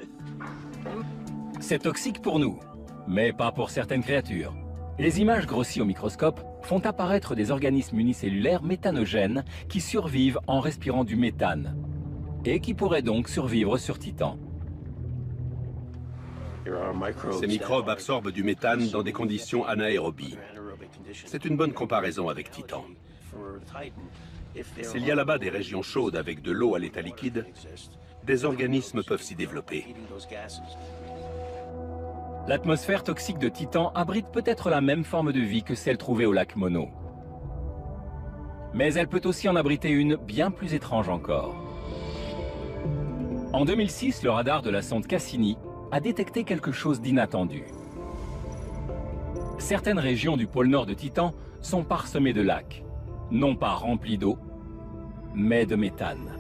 C'est toxique pour nous, mais pas pour certaines créatures. Les images grossies au microscope font apparaître des organismes unicellulaires méthanogènes qui survivent en respirant du méthane et qui pourraient donc survivre sur Titan. Ces microbes absorbent du méthane dans des conditions anaérobies. C'est une bonne comparaison avec Titan. S'il y a là-bas des régions chaudes avec de l'eau à l'état liquide, des organismes peuvent s'y développer. L'atmosphère toxique de Titan abrite peut-être la même forme de vie que celle trouvée au lac Mono. Mais elle peut aussi en abriter une bien plus étrange encore. En 2006, le radar de la sonde Cassini a détecté quelque chose d'inattendu. Certaines régions du pôle nord de Titan sont parsemées de lacs. non pas remplis d'eau, mais de méthane.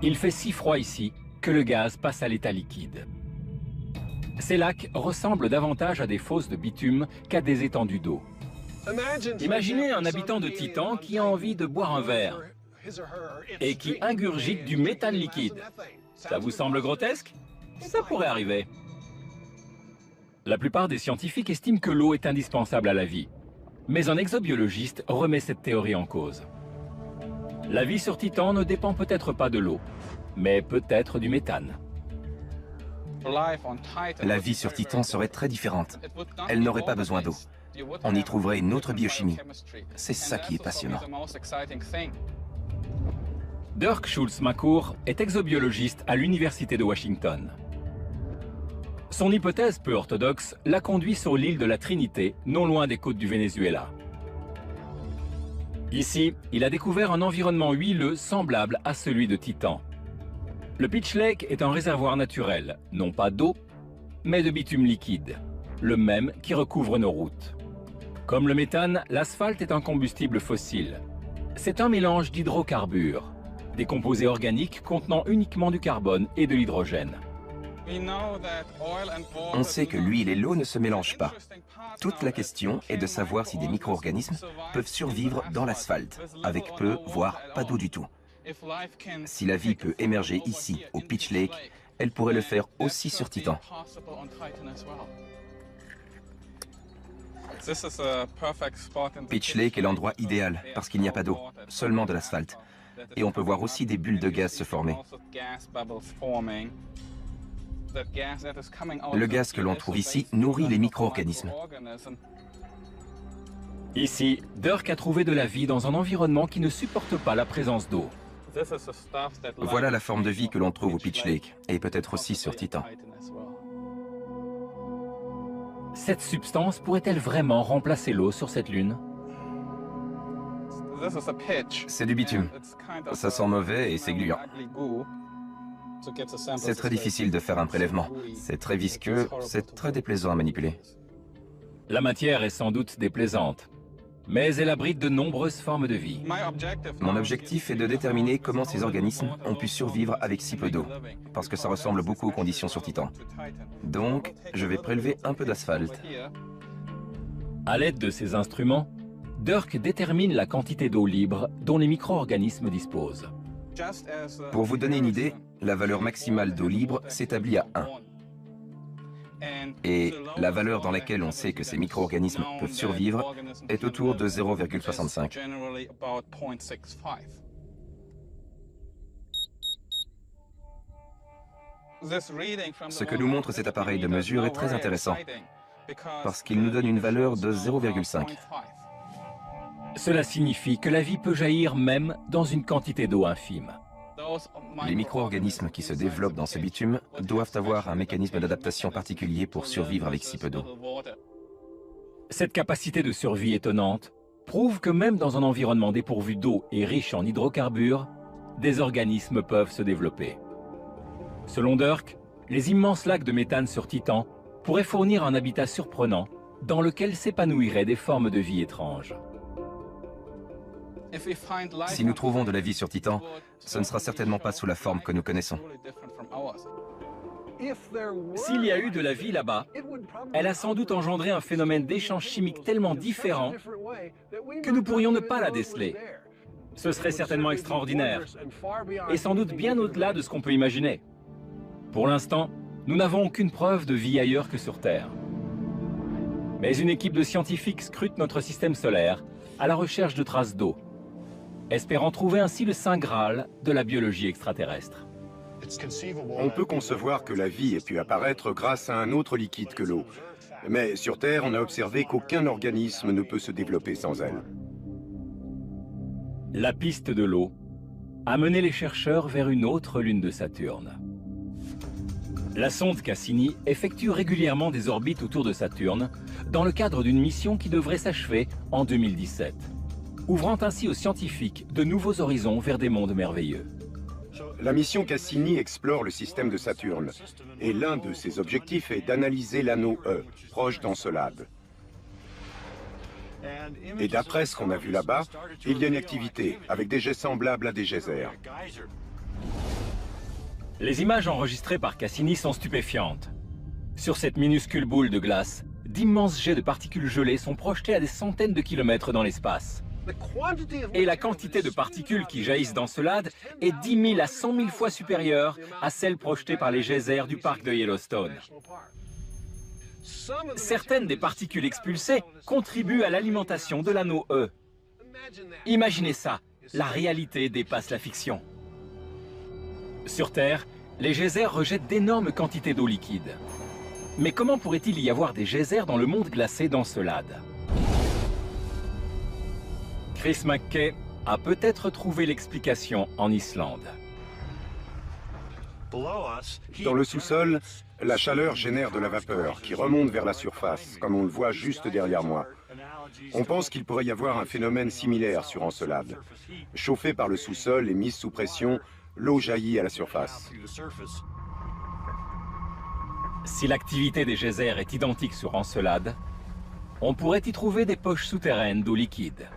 Il fait si froid ici que le gaz passe à l'état liquide. Ces lacs ressemblent davantage à des fosses de bitume qu'à des étendues d'eau. Imaginez un habitant de Titan qui a envie de boire un verre et qui ingurgite du méthane liquide. Ça vous semble grotesque? Ça pourrait arriver. La plupart des scientifiques estiment que l'eau est indispensable à la vie. Mais un exobiologiste remet cette théorie en cause. La vie sur Titan ne dépend peut-être pas de l'eau, mais peut-être du méthane. La vie sur Titan serait très différente. Elle n'aurait pas besoin d'eau. On y trouverait une autre biochimie. C'est ça qui est passionnant. Dirk Schulze-McCourt est exobiologiste à l'Université de Washington. Son hypothèse peu orthodoxe l'a conduit sur l'île de la Trinité, non loin des côtes du Venezuela. Ici, il a découvert un environnement huileux semblable à celui de Titan. Le Pitch Lake est un réservoir naturel, non pas d'eau, mais de bitume liquide, le même qui recouvre nos routes. Comme le méthane, l'asphalte est un combustible fossile. C'est un mélange d'hydrocarbures, des composés organiques contenant uniquement du carbone et de l'hydrogène. On sait que l'huile et l'eau ne se mélangent pas. Toute la question est de savoir si des micro-organismes peuvent survivre dans l'asphalte, avec peu, voire pas d'eau du tout. Si la vie peut émerger ici, au Pitch Lake, elle pourrait le faire aussi sur Titan. Pitch Lake est l'endroit idéal parce qu'il n'y a pas d'eau, seulement de l'asphalte. Et on peut voir aussi des bulles de gaz se former. Le gaz que l'on trouve ici nourrit les micro-organismes. Ici, Dirk a trouvé de la vie dans un environnement qui ne supporte pas la présence d'eau. Voilà la forme de vie que l'on trouve au Pitch Lake, et peut-être aussi sur Titan. Cette substance pourrait-elle vraiment remplacer l'eau sur cette lune? C'est du bitume. Ça sent mauvais et c'est gluant. C'est très difficile de faire un prélèvement. C'est très visqueux, c'est très déplaisant à manipuler. La matière est sans doute déplaisante, mais elle abrite de nombreuses formes de vie. Mon objectif est de déterminer comment ces organismes ont pu survivre avec si peu d'eau, parce que ça ressemble beaucoup aux conditions sur Titan. Donc, je vais prélever un peu d'asphalte. À l'aide de ces instruments, Dirk détermine la quantité d'eau libre dont les micro-organismes disposent. Pour vous donner une idée, la valeur maximale d'eau libre s'établit à 1. Et la valeur dans laquelle on sait que ces micro-organismes peuvent survivre est autour de 0,65. Ce que nous montre cet appareil de mesure est très intéressant, parce qu'il nous donne une valeur de 0,5. Cela signifie que la vie peut jaillir même dans une quantité d'eau infime. Les micro-organismes qui se développent dans ce bitume doivent avoir un mécanisme d'adaptation particulier pour survivre avec si peu d'eau. Cette capacité de survie étonnante prouve que même dans un environnement dépourvu d'eau et riche en hydrocarbures, des organismes peuvent se développer. Selon Dirk, les immenses lacs de méthane sur Titan pourraient fournir un habitat surprenant dans lequel s'épanouiraient des formes de vie étranges. Si nous trouvons de la vie sur Titan, ce ne sera certainement pas sous la forme que nous connaissons. S'il y a eu de la vie là-bas, elle a sans doute engendré un phénomène d'échange chimique tellement différent que nous pourrions ne pas la déceler. Ce serait certainement extraordinaire, et sans doute bien au-delà de ce qu'on peut imaginer. Pour l'instant, nous n'avons aucune preuve de vie ailleurs que sur Terre. Mais une équipe de scientifiques scrute notre système solaire à la recherche de traces d'eau, espérant trouver ainsi le saint Graal de la biologie extraterrestre. On peut concevoir que la vie ait pu apparaître grâce à un autre liquide que l'eau. Mais sur Terre, on a observé qu'aucun organisme ne peut se développer sans elle. La piste de l'eau a mené les chercheurs vers une autre lune de Saturne. La sonde Cassini effectue régulièrement des orbites autour de Saturne dans le cadre d'une mission qui devrait s'achever en 2017, ouvrant ainsi aux scientifiques de nouveaux horizons vers des mondes merveilleux. La mission Cassini explore le système de Saturne, et l'un de ses objectifs est d'analyser l'anneau E, proche d'Encelade. Et d'après ce qu'on a vu là-bas, il y a une activité avec des jets semblables à des geysers. Les images enregistrées par Cassini sont stupéfiantes. Sur cette minuscule boule de glace, d'immenses jets de particules gelées sont projetés à des centaines de kilomètres dans l'espace. Et la quantité de particules qui jaillissent d'Encelade est 10 000 à 100 000 fois supérieure à celle projetée par les geysers du parc de Yellowstone. Certaines des particules expulsées contribuent à l'alimentation de l'anneau E. Imaginez ça, la réalité dépasse la fiction. Sur Terre, les geysers rejettent d'énormes quantités d'eau liquide. Mais comment pourrait-il y avoir des geysers dans le monde glacé d'Encelade? Chris McKay a peut-être trouvé l'explication en Islande. Dans le sous-sol, la chaleur génère de la vapeur qui remonte vers la surface, comme on le voit juste derrière moi. On pense qu'il pourrait y avoir un phénomène similaire sur Encelade. Chauffée par le sous-sol et mise sous pression, l'eau jaillit à la surface. Si l'activité des geysers est identique sur Encelade, on pourrait y trouver des poches souterraines d'eau liquide.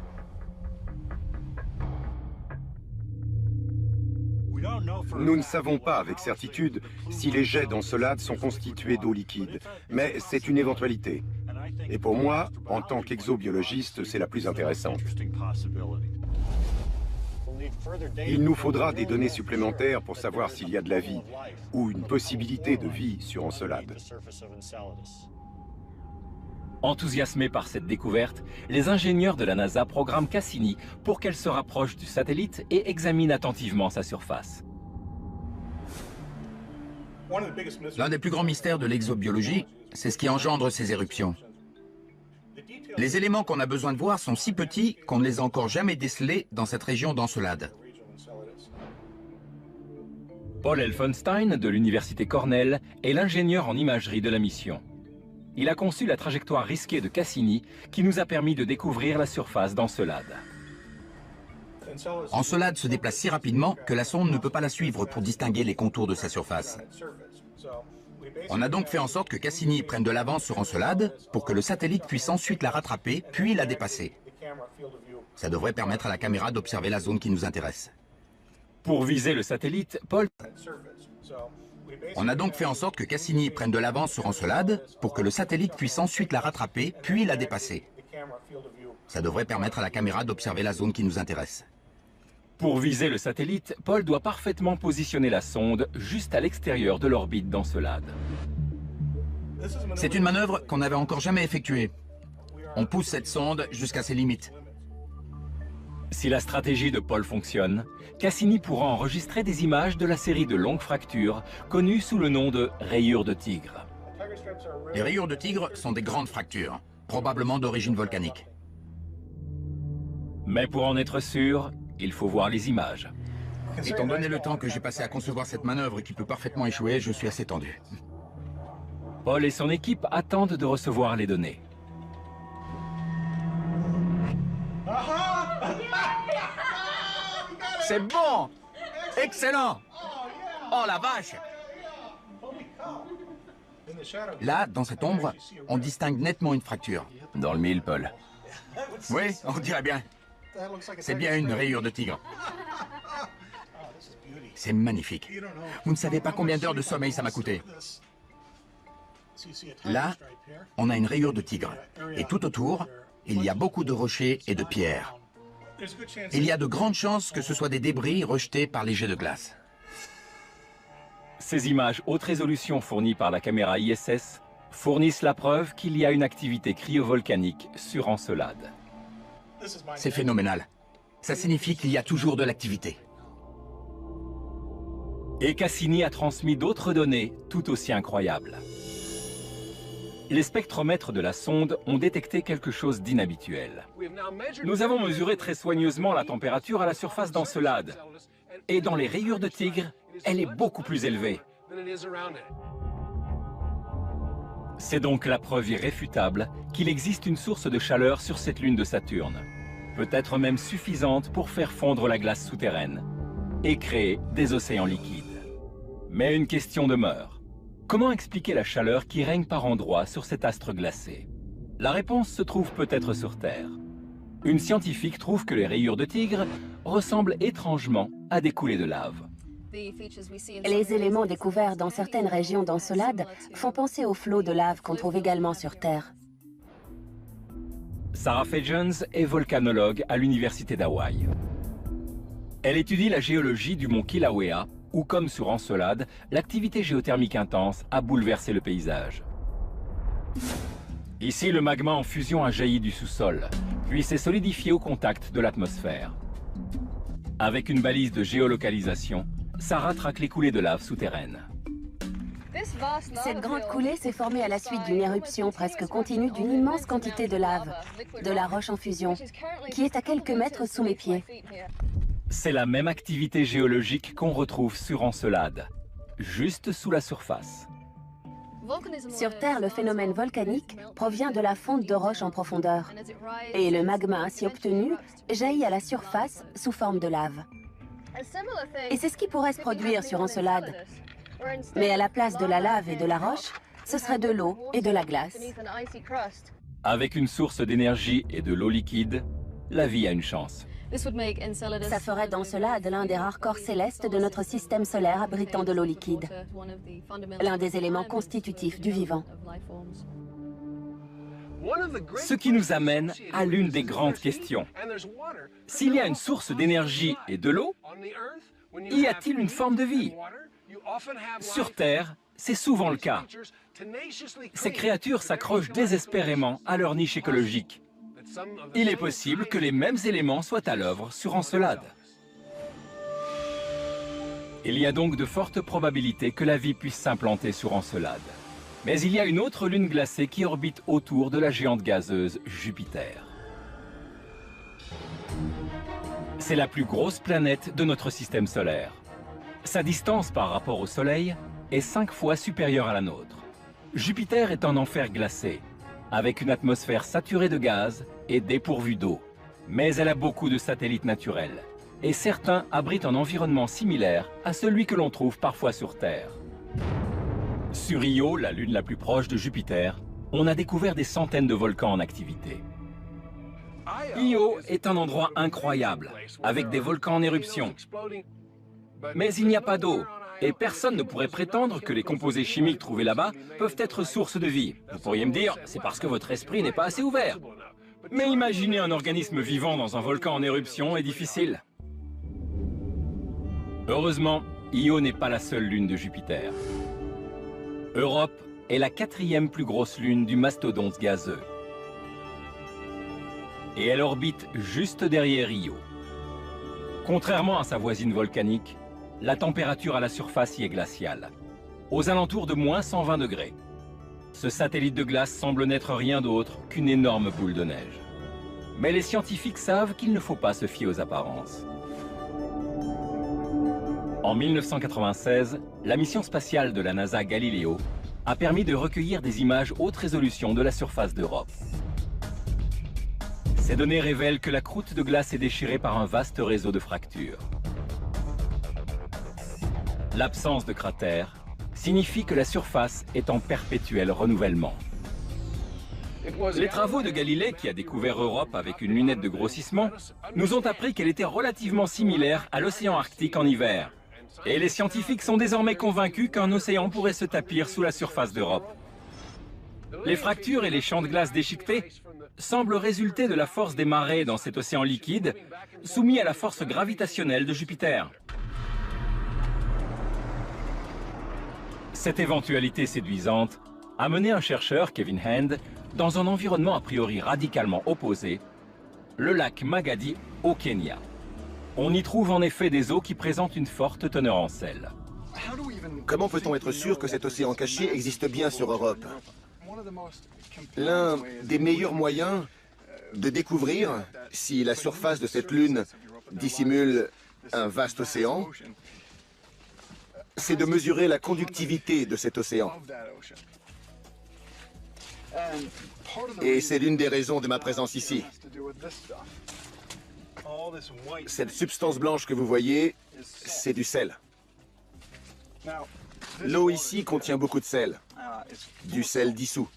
Nous ne savons pas avec certitude si les jets d'Encelade sont constitués d'eau liquide, mais c'est une éventualité. Et pour moi, en tant qu'exobiologiste, c'est la plus intéressante. Il nous faudra des données supplémentaires pour savoir s'il y a de la vie, ou une possibilité de vie sur Encelade. Enthousiasmés par cette découverte, les ingénieurs de la NASA programment Cassini pour qu'elle se rapproche du satellite et examine attentivement sa surface. L'un des plus grands mystères de l'exobiologie, c'est ce qui engendre ces éruptions. Les éléments qu'on a besoin de voir sont si petits qu'on ne les a encore jamais décelés dans cette région d'Encelade. Paul Elphinstone de l'université Cornell est l'ingénieur en imagerie de la mission. Il a conçu la trajectoire risquée de Cassini qui nous a permis de découvrir la surface d'Encelade. Encelade se déplace si rapidement que la sonde ne peut pas la suivre pour distinguer les contours de sa surface. On a donc fait en sorte que Cassini prenne de l'avance sur Encelade pour que le satellite puisse ensuite la rattraper puis la dépasser. Ça devrait permettre à la caméra d'observer la zone qui nous intéresse. Pour viser le satellite, Paul... On a donc fait en sorte que Cassini prenne de l'avance sur Encelade pour que le satellite puisse ensuite la rattraper puis la dépasser. Ça devrait permettre à la caméra d'observer la zone qui nous intéresse. Pour viser le satellite, Paul doit parfaitement positionner la sonde juste à l'extérieur de l'orbite d'Encelade. C'est une manœuvre qu'on n'avait encore jamais effectuée. On pousse cette sonde jusqu'à ses limites. Si la stratégie de Paul fonctionne, Cassini pourra enregistrer des images de la série de longues fractures connues sous le nom de rayures de tigre. Les rayures de tigre sont des grandes fractures, probablement d'origine volcanique. Mais pour en être sûr, il faut voir les images. Étant donné le temps que j'ai passé à concevoir cette manœuvre qui peut parfaitement échouer, je suis assez tendu. Paul et son équipe attendent de recevoir les données. C'est bon! Excellent! Oh la vache! Là, dans cette ombre, on distingue nettement une fracture. Dans le mille, Paul. Oui, on dirait bien. C'est bien une rayure de tigre. C'est magnifique. Vous ne savez pas combien d'heures de sommeil ça m'a coûté. Là, on a une rayure de tigre. Et tout autour, il y a beaucoup de rochers et de pierres. Il y a de grandes chances que ce soit des débris rejetés par les jets de glace. Ces images haute résolution fournies par la caméra ISS fournissent la preuve qu'il y a une activité cryovolcanique sur Encelade. C'est phénoménal. Ça signifie qu'il y a toujours de l'activité. Et Cassini a transmis d'autres données tout aussi incroyables. Les spectromètres de la sonde ont détecté quelque chose d'inhabituel. Nous avons mesuré très soigneusement la température à la surface d'Encelade. Et dans les rayures de tigre, elle est beaucoup plus élevée. C'est donc la preuve irréfutable qu'il existe une source de chaleur sur cette lune de Saturne. Peut-être même suffisante pour faire fondre la glace souterraine et créer des océans liquides. Mais une question demeure. Comment expliquer la chaleur qui règne par endroits sur cet astre glacé? La réponse se trouve peut-être sur Terre. Une scientifique trouve que les rayures de tigre ressemblent étrangement à des coulées de lave. Les éléments découverts dans certaines régions d'Encelade font penser aux flots de lave qu'on trouve également sur Terre. Sarah Faye Jones est volcanologue à l'université d'Hawaï. Elle étudie la géologie du mont Kilauea, où, comme sur Encelade, l'activité géothermique intense a bouleversé le paysage. Ici, le magma en fusion a jailli du sous-sol, puis s'est solidifié au contact de l'atmosphère. Avec une balise de géolocalisation, Sarah traque les coulées de lave souterraines. Cette grande coulée s'est formée à la suite d'une éruption presque continue d'une immense quantité de lave, de la roche en fusion, qui est à quelques mètres sous mes pieds. C'est la même activité géologique qu'on retrouve sur Encelade, juste sous la surface. Sur Terre, le phénomène volcanique provient de la fonte de roches en profondeur. Et le magma ainsi obtenu jaillit à la surface sous forme de lave. Et c'est ce qui pourrait se produire sur Encelade. Mais à la place de la lave et de la roche, ce serait de l'eau et de la glace. Avec une source d'énergie et de l'eau liquide, la vie a une chance. Ça ferait d'Encelade l'un des rares corps célestes de notre système solaire abritant de l'eau liquide. L'un des éléments constitutifs du vivant. Ce qui nous amène à l'une des grandes questions. S'il y a une source d'énergie et de l'eau, y a-t-il une forme de vie? Sur Terre, c'est souvent le cas. Ces créatures s'accrochent désespérément à leur niche écologique. Il est possible que les mêmes éléments soient à l'œuvre sur Encelade. Il y a donc de fortes probabilités que la vie puisse s'implanter sur Encelade. Mais il y a une autre lune glacée qui orbite autour de la géante gazeuse Jupiter. C'est la plus grosse planète de notre système solaire. Sa distance par rapport au Soleil est 5 fois supérieure à la nôtre. Jupiter est un enfer glacé, avec une atmosphère saturée de gaz et dépourvue d'eau. Mais elle a beaucoup de satellites naturels, et certains abritent un environnement similaire à celui que l'on trouve parfois sur Terre. Sur Io, la lune la plus proche de Jupiter, on a découvert des centaines de volcans en activité. Io est un endroit incroyable, avec des volcans en éruption. Mais il n'y a pas d'eau, et personne ne pourrait prétendre que les composés chimiques trouvés là-bas peuvent être source de vie. Vous pourriez me dire, c'est parce que votre esprit n'est pas assez ouvert. Mais imaginer un organisme vivant dans un volcan en éruption est difficile. Heureusement, Io n'est pas la seule lune de Jupiter. Europe est la 4e plus grosse lune du mastodonte gazeux. Et elle orbite juste derrière Io. Contrairement à sa voisine volcanique, la température à la surface y est glaciale, aux alentours de moins 120 degrés. Ce satellite de glace semble n'être rien d'autre qu'une énorme boule de neige. Mais les scientifiques savent qu'il ne faut pas se fier aux apparences. En 1996, la mission spatiale de la NASA Galileo a permis de recueillir des images haute résolution de la surface d'Europe. Ces données révèlent que la croûte de glace est déchirée par un vaste réseau de fractures. L'absence de cratères signifie que la surface est en perpétuel renouvellement. Les travaux de Galilée, qui a découvert Europe avec une lunette de grossissement, nous ont appris qu'elle était relativement similaire à l'océan Arctique en hiver. Et les scientifiques sont désormais convaincus qu'un océan pourrait se tapir sous la surface d'Europe. Les fractures et les champs de glace déchiquetés semblent résulter de la force des marées dans cet océan liquide, soumis à la force gravitationnelle de Jupiter. Cette éventualité séduisante a mené un chercheur, Kevin Hand, dans un environnement a priori radicalement opposé, le lac Magadi au Kenya. On y trouve en effet des eaux qui présentent une forte teneur en sel. Comment peut-on être sûr que cet océan caché existe bien sur Europe? L'un des meilleurs moyens de découvrir si la surface de cette lune dissimule un vaste océan, c'est de mesurer la conductivité de cet océan. Et c'est l'une des raisons de ma présence ici. Cette substance blanche que vous voyez, c'est du sel. L'eau ici contient beaucoup de sel, du sel dissous.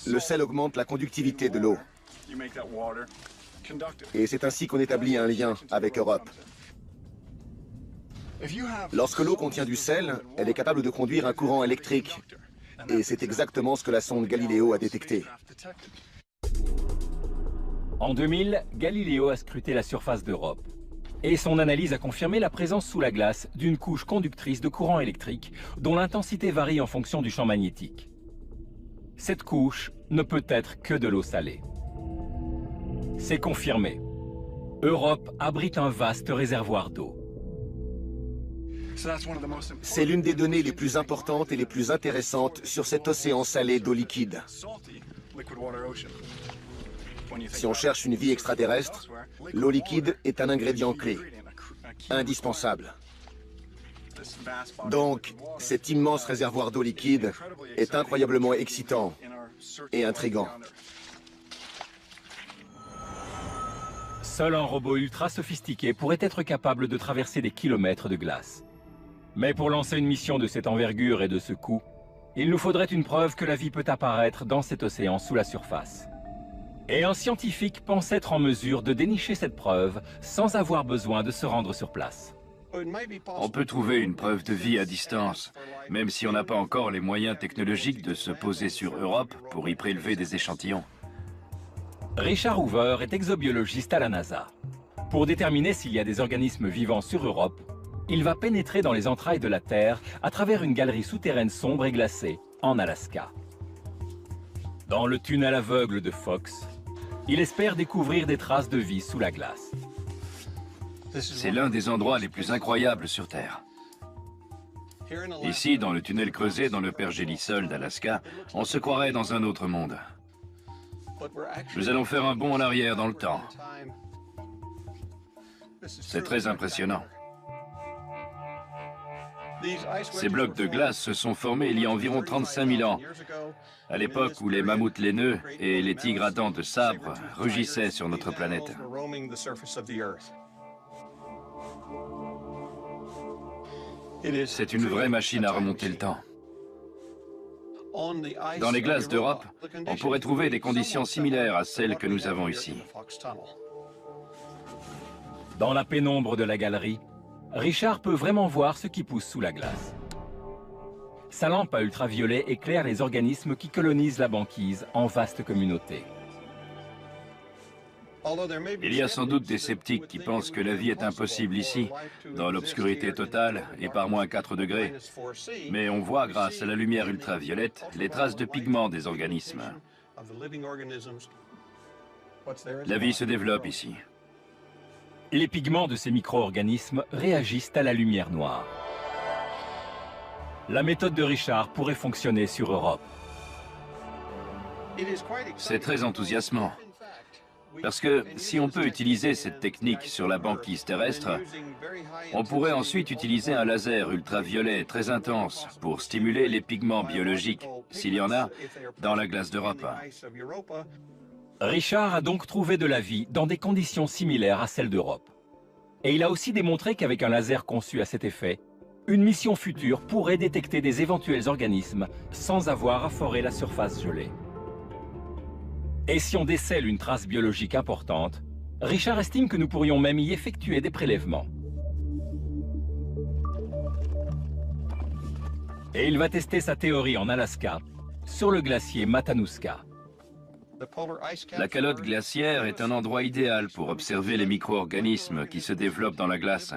Le sel augmente la conductivité de l'eau. Et c'est ainsi qu'on établit un lien avec Europe. Lorsque l'eau contient du sel, elle est capable de conduire un courant électrique. Et c'est exactement ce que la sonde Galileo a détecté. En 2000, Galileo a scruté la surface d'Europe. Et son analyse a confirmé la présence sous la glace d'une couche conductrice de courant électrique dont l'intensité varie en fonction du champ magnétique. Cette couche ne peut être que de l'eau salée. C'est confirmé. Europe abrite un vaste réservoir d'eau. C'est l'une des données les plus importantes et les plus intéressantes sur cet océan salé d'eau liquide. Si on cherche une vie extraterrestre, l'eau liquide est un ingrédient clé, indispensable. Donc, cet immense réservoir d'eau liquide est incroyablement excitant et intriguant. Seul un robot ultra sophistiqué pourrait être capable de traverser des kilomètres de glace. Mais pour lancer une mission de cette envergure et de ce coût, il nous faudrait une preuve que la vie peut apparaître dans cet océan sous la surface. Et un scientifique pense être en mesure de dénicher cette preuve sans avoir besoin de se rendre sur place. On peut trouver une preuve de vie à distance, même si on n'a pas encore les moyens technologiques de se poser sur Europe pour y prélever des échantillons. Richard Hoover est exobiologiste à la NASA. Pour déterminer s'il y a des organismes vivants sur Europe, il va pénétrer dans les entrailles de la Terre à travers une galerie souterraine sombre et glacée en Alaska. Dans le tunnel aveugle de Fox, il espère découvrir des traces de vie sous la glace. C'est l'un des endroits les plus incroyables sur Terre. Ici, dans le tunnel creusé dans le pergélisol d'Alaska, on se croirait dans un autre monde. Nous allons faire un bond en arrière dans le temps. C'est très impressionnant. Ces blocs de glace se sont formés il y a environ 35 000 ans, à l'époque où les mammouths laineux et les tigres à dents de sabre rugissaient sur notre planète. C'est une vraie machine à remonter le temps. Dans les glaces d'Europe, on pourrait trouver des conditions similaires à celles que nous avons ici. Dans la pénombre de la galerie, Richard peut vraiment voir ce qui pousse sous la glace. Sa lampe à ultraviolet éclaire les organismes qui colonisent la banquise en vaste communauté. Il y a sans doute des sceptiques qui pensent que la vie est impossible ici, dans l'obscurité totale et par moins 4 degrés. Mais on voit, grâce à la lumière ultraviolette, les traces de pigments des organismes. La vie se développe ici. Les pigments de ces micro-organismes réagissent à la lumière noire. La méthode de Richard pourrait fonctionner sur Europe. C'est très enthousiasmant. Parce que si on peut utiliser cette technique sur la banquise terrestre, on pourrait ensuite utiliser un laser ultraviolet très intense pour stimuler les pigments biologiques, s'il y en a, dans la glace d'Europe. Richard a donc trouvé de la vie dans des conditions similaires à celles d'Europe. Et il a aussi démontré qu'avec un laser conçu à cet effet, une mission future pourrait détecter des éventuels organismes sans avoir à forer la surface gelée. Et si on décèle une trace biologique importante, Richard estime que nous pourrions même y effectuer des prélèvements. Et il va tester sa théorie en Alaska, sur le glacier Matanuska. La calotte glaciaire est un endroit idéal pour observer les micro-organismes qui se développent dans la glace,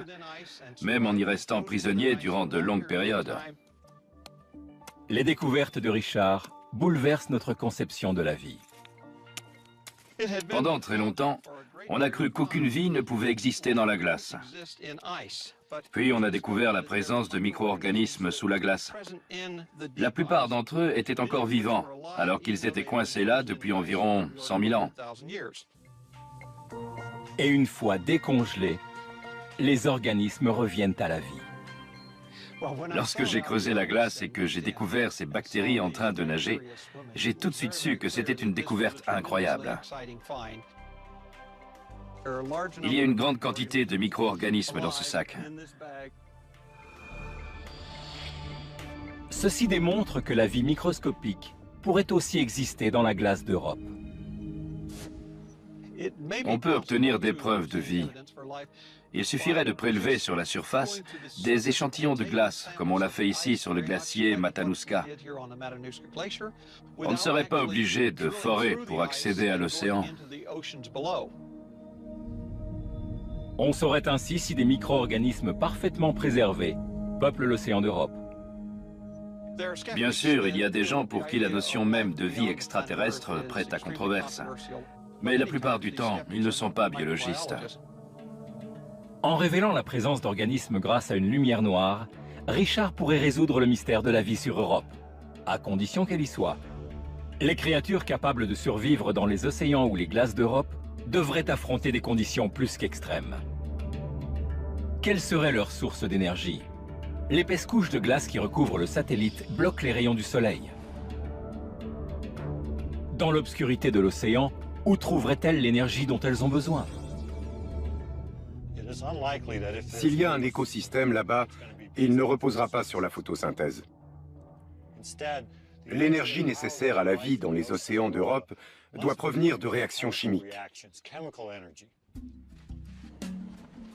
même en y restant prisonnier durant de longues périodes. Les découvertes de Richard bouleversent notre conception de la vie. Pendant très longtemps, on a cru qu'aucune vie ne pouvait exister dans la glace. Puis on a découvert la présence de micro-organismes sous la glace. La plupart d'entre eux étaient encore vivants, alors qu'ils étaient coincés là depuis environ 100 000 ans. Et une fois décongelés, les organismes reviennent à la vie. Lorsque j'ai creusé la glace et que j'ai découvert ces bactéries en train de nager, j'ai tout de suite su que c'était une découverte incroyable. Il y a une grande quantité de micro-organismes dans ce sac. Ceci démontre que la vie microscopique pourrait aussi exister dans la glace d'Europe. On peut obtenir des preuves de vie. Il suffirait de prélever sur la surface des échantillons de glace, comme on l'a fait ici sur le glacier Matanuska. On ne serait pas obligé de forer pour accéder à l'océan. On saurait ainsi si des micro-organismes parfaitement préservés peuplent l'océan d'Europe. Bien sûr, il y a des gens pour qui la notion même de vie extraterrestre prête à controverse. Mais la plupart du temps, ils ne sont pas biologistes. En révélant la présence d'organismes grâce à une lumière noire, Richard pourrait résoudre le mystère de la vie sur Europe, à condition qu'elle y soit. Les créatures capables de survivre dans les océans ou les glaces d'Europe devraient affronter des conditions plus qu'extrêmes. Quelle serait leur source d'énergie? L'épaisse couche de glace qui recouvre le satellite bloque les rayons du soleil. Dans l'obscurité de l'océan, où trouveraient-elles l'énergie dont elles ont besoin? S'il y a un écosystème là-bas, il ne reposera pas sur la photosynthèse. L'énergie nécessaire à la vie dans les océans d'Europe doit provenir de réactions chimiques.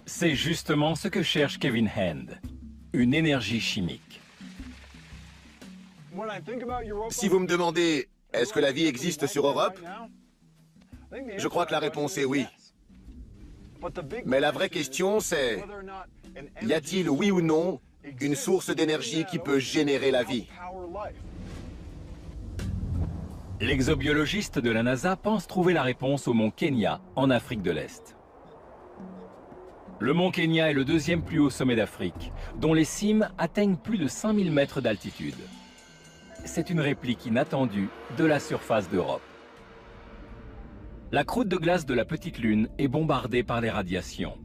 C'est justement ce que cherche Kevin Hand, une énergie chimique. Si vous me demandez, est-ce que la vie existe sur Europe? Je crois que la réponse est oui. Mais la vraie question, c'est, y a-t-il, oui ou non, une source d'énergie qui peut générer la vie? L'exobiologiste de la NASA pense trouver la réponse au mont Kenya, en Afrique de l'Est. Le mont Kenya est le deuxième plus haut sommet d'Afrique, dont les cimes atteignent plus de 5000 mètres d'altitude. C'est une réplique inattendue de la surface d'Europe. La croûte de glace de la petite Lune est bombardée par les radiations.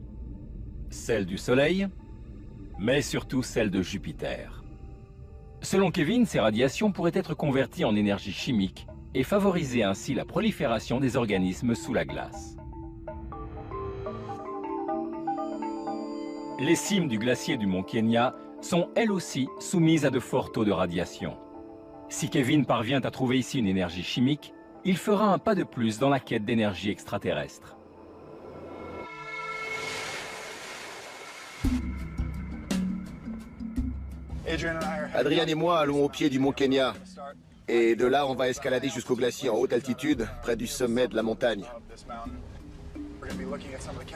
Celle du Soleil, mais surtout celle de Jupiter. Selon Kevin, ces radiations pourraient être converties en énergie chimique et favoriser ainsi la prolifération des organismes sous la glace. Les cimes du glacier du mont Kenya sont elles aussi soumises à de forts taux de radiation. Si Kevin parvient à trouver ici une énergie chimique, il fera un pas de plus dans la quête d'énergie extraterrestre. Adrian et moi allons au pied du mont Kenya. Et de là, on va escalader jusqu'au glacier en haute altitude, près du sommet de la montagne.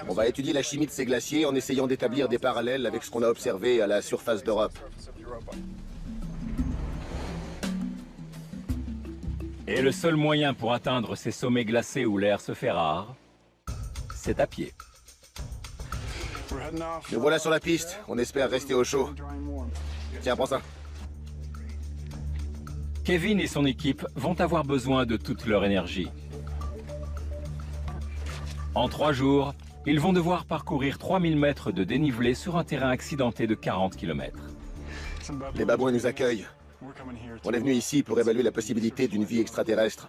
On va étudier la chimie de ces glaciers en essayant d'établir des parallèles avec ce qu'on a observé à la surface d'Europe. Et le seul moyen pour atteindre ces sommets glacés où l'air se fait rare, c'est à pied. Nous voilà sur la piste, on espère rester au chaud. Tiens, prends ça. Kevin et son équipe vont avoir besoin de toute leur énergie. En 3 jours, ils vont devoir parcourir 3000 mètres de dénivelé sur un terrain accidenté de 40 km. Les babouins nous accueillent. On est venu ici pour évaluer la possibilité d'une vie extraterrestre,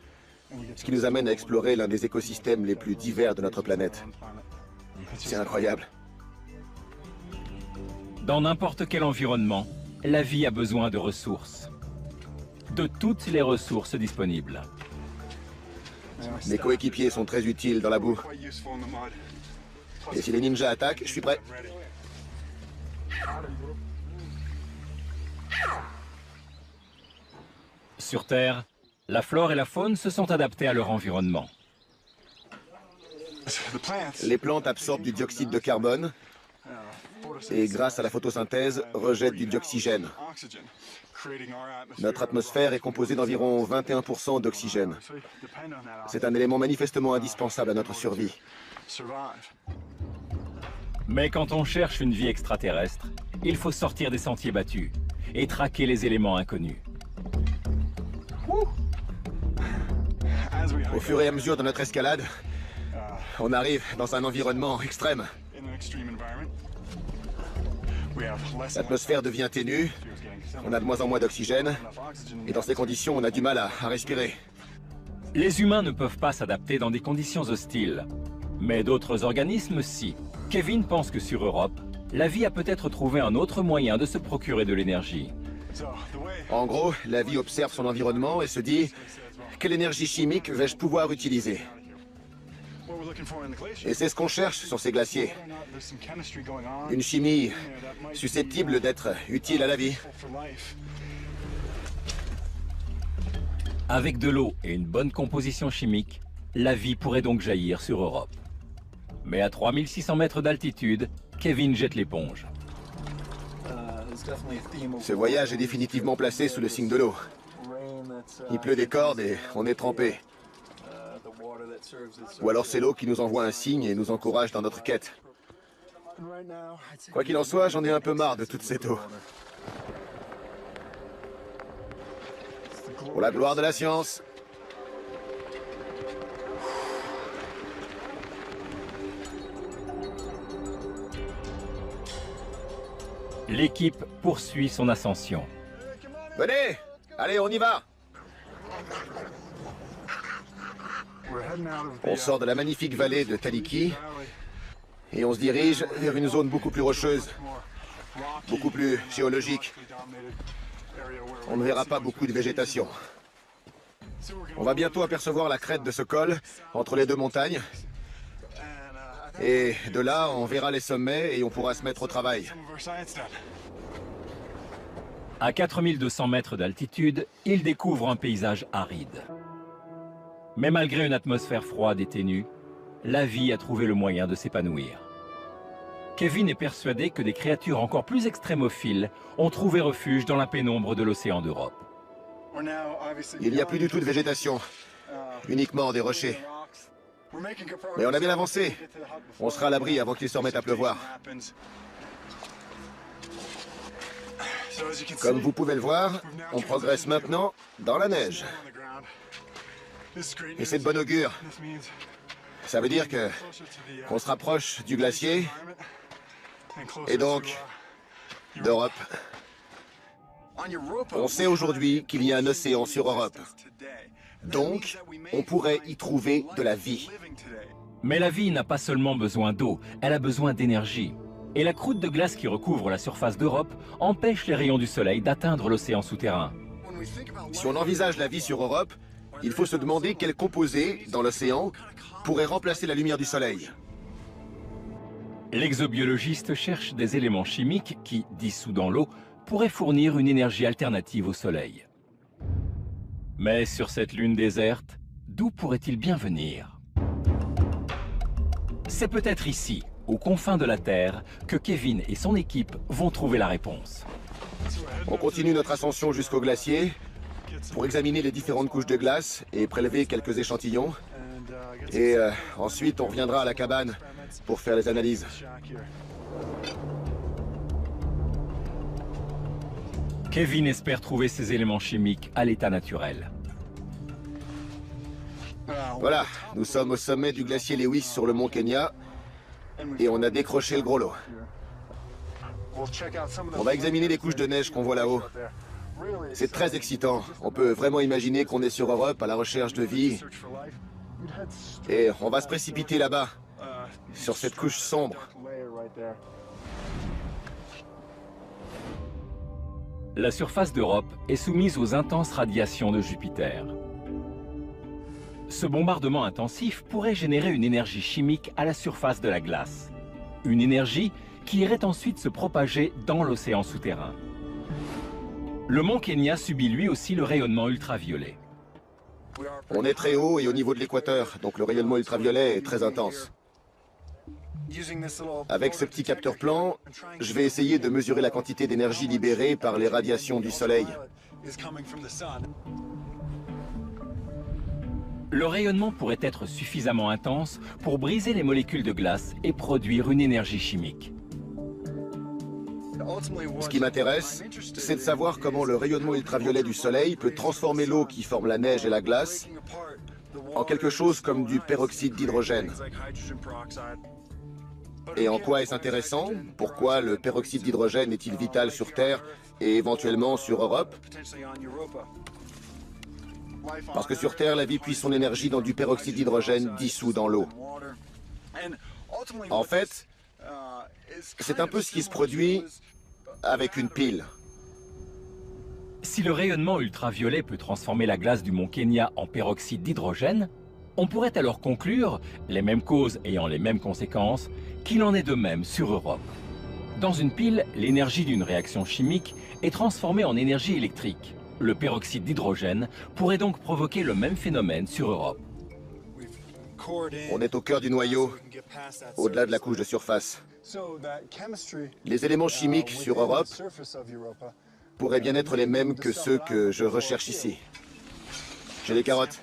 ce qui nous amène à explorer l'un des écosystèmes les plus divers de notre planète. C'est incroyable. Dans n'importe quel environnement, la vie a besoin de ressources. De toutes les ressources disponibles. Mes coéquipiers sont très utiles dans la boue. Et si les ninjas attaquent, je suis prêt. Sur Terre, la flore et la faune se sont adaptées à leur environnement. Les plantes absorbent du dioxyde de carbone et, grâce à la photosynthèse, rejettent du dioxygène. Notre atmosphère est composée d'environ 21% d'oxygène. C'est un élément manifestement indispensable à notre survie. Mais quand on cherche une vie extraterrestre, il faut sortir des sentiers battus et traquer les éléments inconnus. Au fur et à mesure de notre escalade, on arrive dans un environnement extrême. L'atmosphère devient ténue, on a de moins en moins d'oxygène, et dans ces conditions, on a du mal à respirer. Les humains ne peuvent pas s'adapter dans des conditions hostiles, mais d'autres organismes, si. Kevin pense que sur Europe, la vie a peut-être trouvé un autre moyen de se procurer de l'énergie. En gros, la vie observe son environnement et se dit « Quelle énergie chimique vais-je pouvoir utiliser ?» Et c'est ce qu'on cherche sur ces glaciers. Une chimie susceptible d'être utile à la vie. Avec de l'eau et une bonne composition chimique, la vie pourrait donc jaillir sur Europe. Mais à 3600 mètres d'altitude, Kevin jette l'éponge. Ce voyage est définitivement placé sous le signe de l'eau. Il pleut des cordes et on est trempé. Ou alors c'est l'eau qui nous envoie un signe et nous encourage dans notre quête. Quoi qu'il en soit, j'en ai un peu marre de toute cette eau. Pour la gloire de la science. L'équipe poursuit son ascension. Venez! Allez, on y va! On sort de la magnifique vallée de Taliki et on se dirige vers une zone beaucoup plus rocheuse, beaucoup plus géologique. On ne verra pas beaucoup de végétation. On va bientôt apercevoir la crête de ce col entre les deux montagnes. Et de là, on verra les sommets et on pourra se mettre au travail. À 4200 mètres d'altitude, il découvre un paysage aride. Mais malgré une atmosphère froide et ténue, la vie a trouvé le moyen de s'épanouir. Kevin est persuadé que des créatures encore plus extrémophiles ont trouvé refuge dans la pénombre de l'océan d'Europe. Il n'y a plus du tout de végétation, uniquement des rochers. Mais on a bien avancé. On sera à l'abri avant qu'il se remette à pleuvoir. Comme vous pouvez le voir, on progresse maintenant dans la neige. Et c'est de bon augure. Ça veut dire qu'on se rapproche du glacier et donc d'Europe. On sait aujourd'hui qu'il y a un océan sur Europe. Donc, on pourrait y trouver de la vie. Mais la vie n'a pas seulement besoin d'eau, elle a besoin d'énergie. Et la croûte de glace qui recouvre la surface d'Europe empêche les rayons du soleil d'atteindre l'océan souterrain. Si on envisage la vie sur Europe, il faut se demander quel composé, dans l'océan, pourrait remplacer la lumière du soleil. L'exobiologiste cherche des éléments chimiques qui, dissous dans l'eau, pourraient fournir une énergie alternative au soleil. Mais sur cette lune déserte, d'où pourrait-il bien venir? C'est peut-être ici, aux confins de la Terre, que Kevin et son équipe vont trouver la réponse. On continue notre ascension jusqu'au glacier pour examiner les différentes couches de glace et prélever quelques échantillons. Et ensuite, on reviendra à la cabane pour faire les analyses. Kevin espère trouver ces éléments chimiques à l'état naturel. Voilà, nous sommes au sommet du glacier Lewis sur le mont Kenya et on a décroché le gros lot. On va examiner les couches de neige qu'on voit là-haut. C'est très excitant. On peut vraiment imaginer qu'on est sur Europe à la recherche de vie. Et on va se précipiter là-bas, sur cette couche sombre. La surface d'Europe est soumise aux intenses radiations de Jupiter. Ce bombardement intensif pourrait générer une énergie chimique à la surface de la glace. Une énergie qui irait ensuite se propager dans l'océan souterrain. Le mont Kenya subit lui aussi le rayonnement ultraviolet. On est très haut et au niveau de l'équateur, donc le rayonnement ultraviolet est très intense. Avec ce petit capteur plan, je vais essayer de mesurer la quantité d'énergie libérée par les radiations du soleil. Le rayonnement pourrait être suffisamment intense pour briser les molécules de glace et produire une énergie chimique. Ce qui m'intéresse, c'est de savoir comment le rayonnement ultraviolet du soleil peut transformer l'eau qui forme la neige et la glace en quelque chose comme du peroxyde d'hydrogène. Et en quoi est-ce intéressant? Pourquoi le peroxyde d'hydrogène est-il vital sur Terre et éventuellement sur Europe? Parce que sur Terre, la vie puise son énergie dans du peroxyde d'hydrogène dissous dans l'eau. En fait, c'est un peu ce qui se produit avec une pile. Si le rayonnement ultraviolet peut transformer la glace du mont Kenya en peroxyde d'hydrogène, on pourrait alors conclure, les mêmes causes ayant les mêmes conséquences, qu'il en est de même sur Europe. Dans une pile, l'énergie d'une réaction chimique est transformée en énergie électrique. Le peroxyde d'hydrogène pourrait donc provoquer le même phénomène sur Europe. On est au cœur du noyau, au-delà de la couche de surface. Les éléments chimiques sur Europe pourraient bien être les mêmes que ceux que je recherche ici. J'ai des carottes.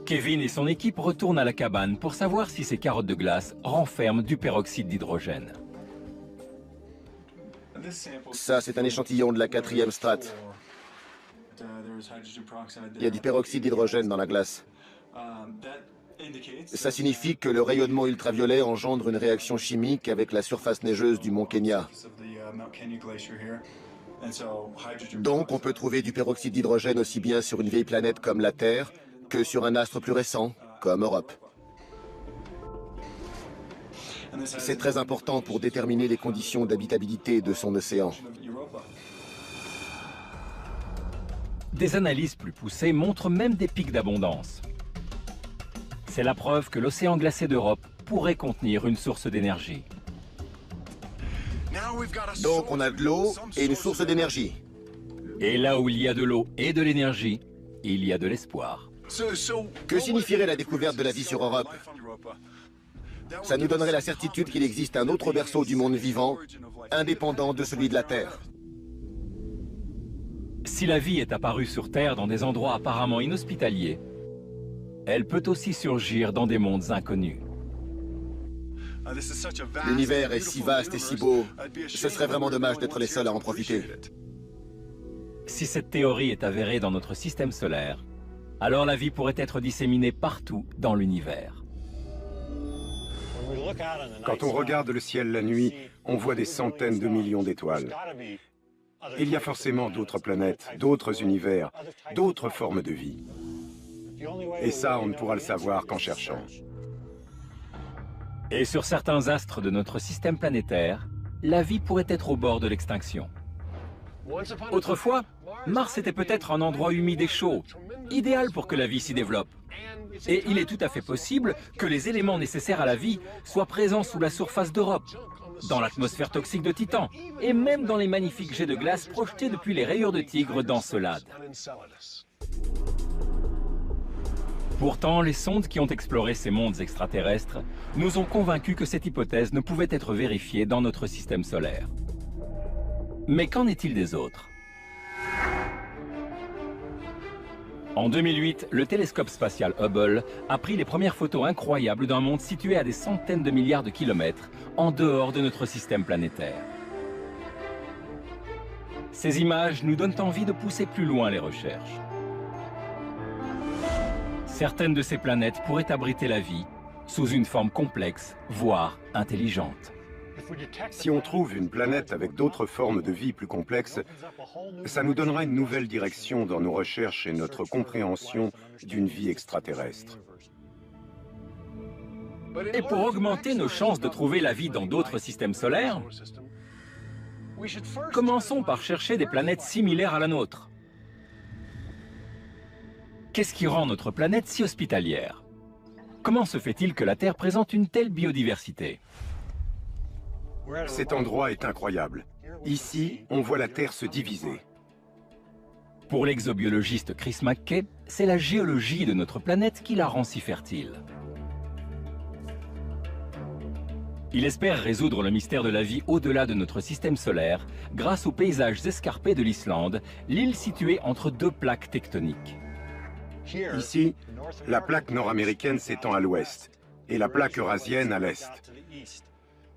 Kevin et son équipe retournent à la cabane pour savoir si ces carottes de glace renferment du peroxyde d'hydrogène. Ça, c'est un échantillon de la 4e strate. Il y a du peroxyde d'hydrogène dans la glace. Ça signifie que le rayonnement ultraviolet engendre une réaction chimique avec la surface neigeuse du mont Kenya. Donc, on peut trouver du peroxyde d'hydrogène aussi bien sur une vieille planète comme la Terre que sur un astre plus récent, comme Europe. C'est très important pour déterminer les conditions d'habitabilité de son océan. Des analyses plus poussées montrent même des pics d'abondance. C'est la preuve que l'océan glacé d'Europe pourrait contenir une source d'énergie. Donc on a de l'eau et une source d'énergie. Et là où il y a de l'eau et de l'énergie, il y a de l'espoir. Que signifierait la découverte de la vie sur Europe? Ça nous donnerait la certitude qu'il existe un autre berceau du monde vivant, indépendant de celui de la Terre. Si la vie est apparue sur Terre dans des endroits apparemment inhospitaliers, elle peut aussi surgir dans des mondes inconnus. L'univers est si vaste et si beau, ce serait vraiment dommage d'être les seuls à en profiter. Si cette théorie est avérée dans notre système solaire, alors la vie pourrait être disséminée partout dans l'univers. Quand on regarde le ciel la nuit, on voit des centaines de millions d'étoiles. Il y a forcément d'autres planètes, d'autres univers, d'autres formes de vie. Et ça, on ne pourra le savoir qu'en cherchant. Et sur certains astres de notre système planétaire, la vie pourrait être au bord de l'extinction. Autrefois, Mars était peut-être un endroit humide et chaud, idéal pour que la vie s'y développe. Et il est tout à fait possible que les éléments nécessaires à la vie soient présents sous la surface d'Europe, dans l'atmosphère toxique de Titan, et même dans les magnifiques jets de glace projetés depuis les rayures de tigre d'Encelade. Pourtant, les sondes qui ont exploré ces mondes extraterrestres nous ont convaincus que cette hypothèse ne pouvait être vérifiée dans notre système solaire. Mais qu'en est-il des autres? En 2008, le télescope spatial Hubble a pris les premières photos incroyables d'un monde situé à des centaines de milliards de kilomètres en dehors de notre système planétaire. Ces images nous donnent envie de pousser plus loin les recherches. Certaines de ces planètes pourraient abriter la vie sous une forme complexe, voire intelligente. Si on trouve une planète avec d'autres formes de vie plus complexes, ça nous donnera une nouvelle direction dans nos recherches et notre compréhension d'une vie extraterrestre. Et pour augmenter nos chances de trouver la vie dans d'autres systèmes solaires, commençons par chercher des planètes similaires à la nôtre. Qu'est-ce qui rend notre planète si hospitalière? Comment se fait-il que la Terre présente une telle biodiversité? Cet endroit est incroyable. Ici, on voit la Terre se diviser. Pour l'exobiologiste Chris McKay, c'est la géologie de notre planète qui la rend si fertile. Il espère résoudre le mystère de la vie au-delà de notre système solaire grâce aux paysages escarpés de l'Islande, l'île située entre deux plaques tectoniques. Ici, la plaque nord-américaine s'étend à l'ouest et la plaque eurasienne à l'est.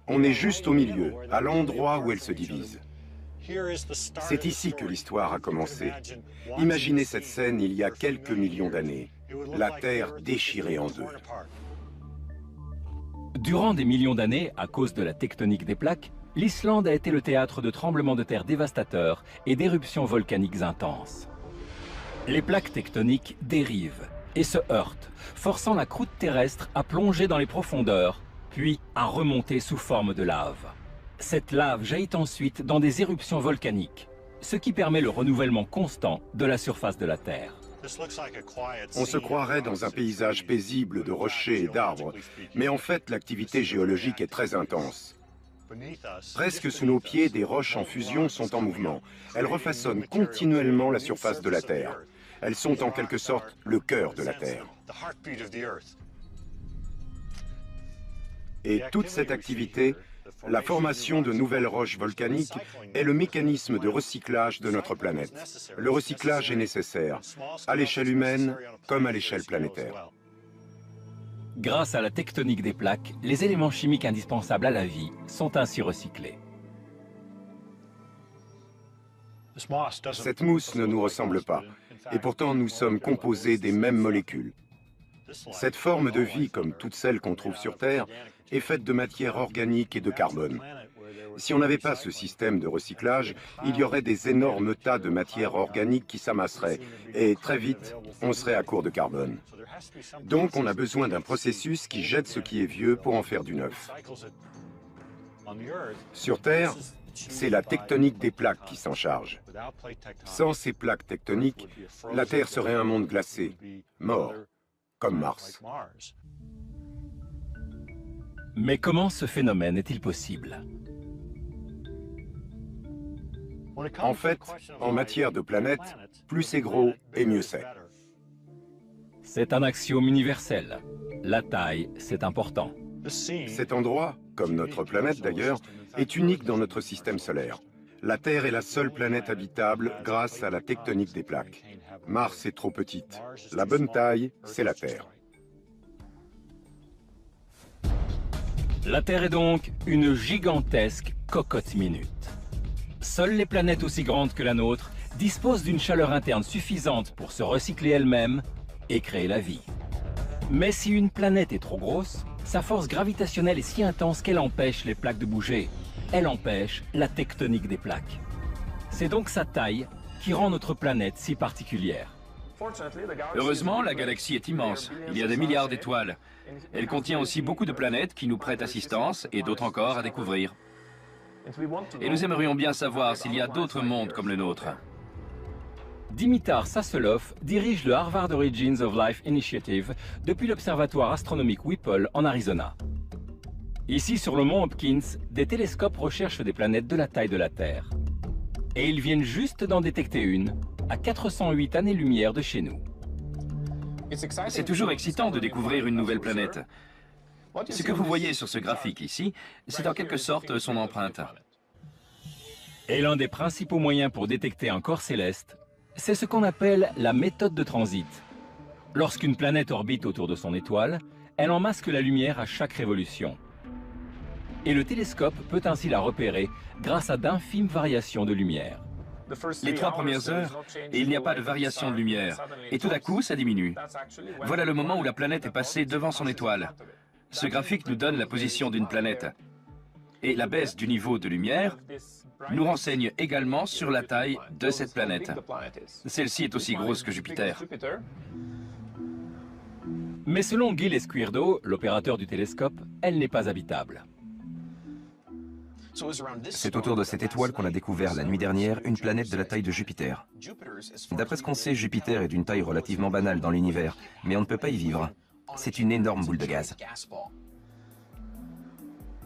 On est juste au milieu, à l'endroit où elles se divisent. C'est ici que l'histoire a commencé. Imaginez cette scène il y a quelques millions d'années. La Terre déchirée en deux. Durant des millions d'années, à cause de la tectonique des plaques, l'Islande a été le théâtre de tremblements de terre dévastateurs et d'éruptions volcaniques intenses. Les plaques tectoniques dérivent et se heurtent, forçant la croûte terrestre à plonger dans les profondeurs, puis à remonter sous forme de lave. Cette lave jaillit ensuite dans des éruptions volcaniques. ce qui permet le renouvellement constant de la surface de la Terre. On se croirait dans un paysage paisible de rochers et d'arbres, mais en fait l'activité géologique est très intense. Presque sous nos pieds, des roches en fusion sont en mouvement. Elles refaçonnent continuellement la surface de la Terre. Elles sont en quelque sorte le cœur de la Terre. Et toute cette activité, la formation de nouvelles roches volcaniques, est le mécanisme de recyclage de notre planète. Le recyclage est nécessaire, à l'échelle humaine comme à l'échelle planétaire. Grâce à la tectonique des plaques, les éléments chimiques indispensables à la vie sont ainsi recyclés. Cette mousse ne nous ressemble pas, et pourtant nous sommes composés des mêmes molécules. Cette forme de vie, comme toutes celles qu'on trouve sur Terre, est faite de matière organique et de carbone. Si on n'avait pas ce système de recyclage, il y aurait des énormes tas de matière organique qui s'amasseraient, et très vite, on serait à court de carbone. Donc on a besoin d'un processus qui jette ce qui est vieux pour en faire du neuf. Sur Terre, c'est la tectonique des plaques qui s'en charge. Sans ces plaques tectoniques, la Terre serait un monde glacé, mort, comme Mars. Mais comment ce phénomène est-il possible? En fait, en matière de planète, plus c'est gros et mieux c'est. C'est un axiome universel. La taille, c'est important. Cet endroit, comme notre planète d'ailleurs, est unique dans notre système solaire. La Terre est la seule planète habitable grâce à la tectonique des plaques. Mars est trop petite. La bonne taille, c'est la Terre. La Terre est donc une gigantesque cocotte minute. Seules les planètes aussi grandes que la nôtre disposent d'une chaleur interne suffisante pour se recycler elles-mêmes et créer la vie. Mais si une planète est trop grosse, sa force gravitationnelle est si intense qu'elle empêche les plaques de bouger. Elle empêche la tectonique des plaques. C'est donc sa taille qui rend notre planète si particulière. Heureusement, la galaxie est immense. Il y a des milliards d'étoiles. Elle contient aussi beaucoup de planètes qui nous prêtent assistance et d'autres encore à découvrir. Et nous aimerions bien savoir s'il y a d'autres mondes comme le nôtre. Dimitar Sasselov dirige le Harvard Origins of Life Initiative depuis l'observatoire astronomique Whipple en Arizona. Ici, sur le mont Hopkins, des télescopes recherchent des planètes de la taille de la Terre. Et ils viennent juste d'en détecter une, à 408 années-lumière de chez nous. C'est toujours excitant de découvrir une nouvelle planète. Ce que vous voyez sur ce graphique ici, c'est en quelque sorte son empreinte. Et l'un des principaux moyens pour détecter un corps céleste, c'est ce qu'on appelle la méthode de transit. Lorsqu'une planète orbite autour de son étoile, elle en masque la lumière à chaque révolution. Et le télescope peut ainsi la repérer grâce à d'infimes variations de lumière. Les 3 premières heures, et il n'y a pas de variation de lumière. Et tout à coup, ça diminue. Voilà le moment où la planète est passée devant son étoile. Ce graphique nous donne la position d'une planète. Et la baisse du niveau de lumière nous renseigne également sur la taille de cette planète. Celle-ci est aussi grosse que Jupiter. Mais selon Gil Esquerdo, l'opérateur du télescope, elle n'est pas habitable. C'est autour de cette étoile qu'on a découvert la nuit dernière une planète de la taille de Jupiter. D'après ce qu'on sait, Jupiter est d'une taille relativement banale dans l'univers, mais on ne peut pas y vivre. C'est une énorme boule de gaz.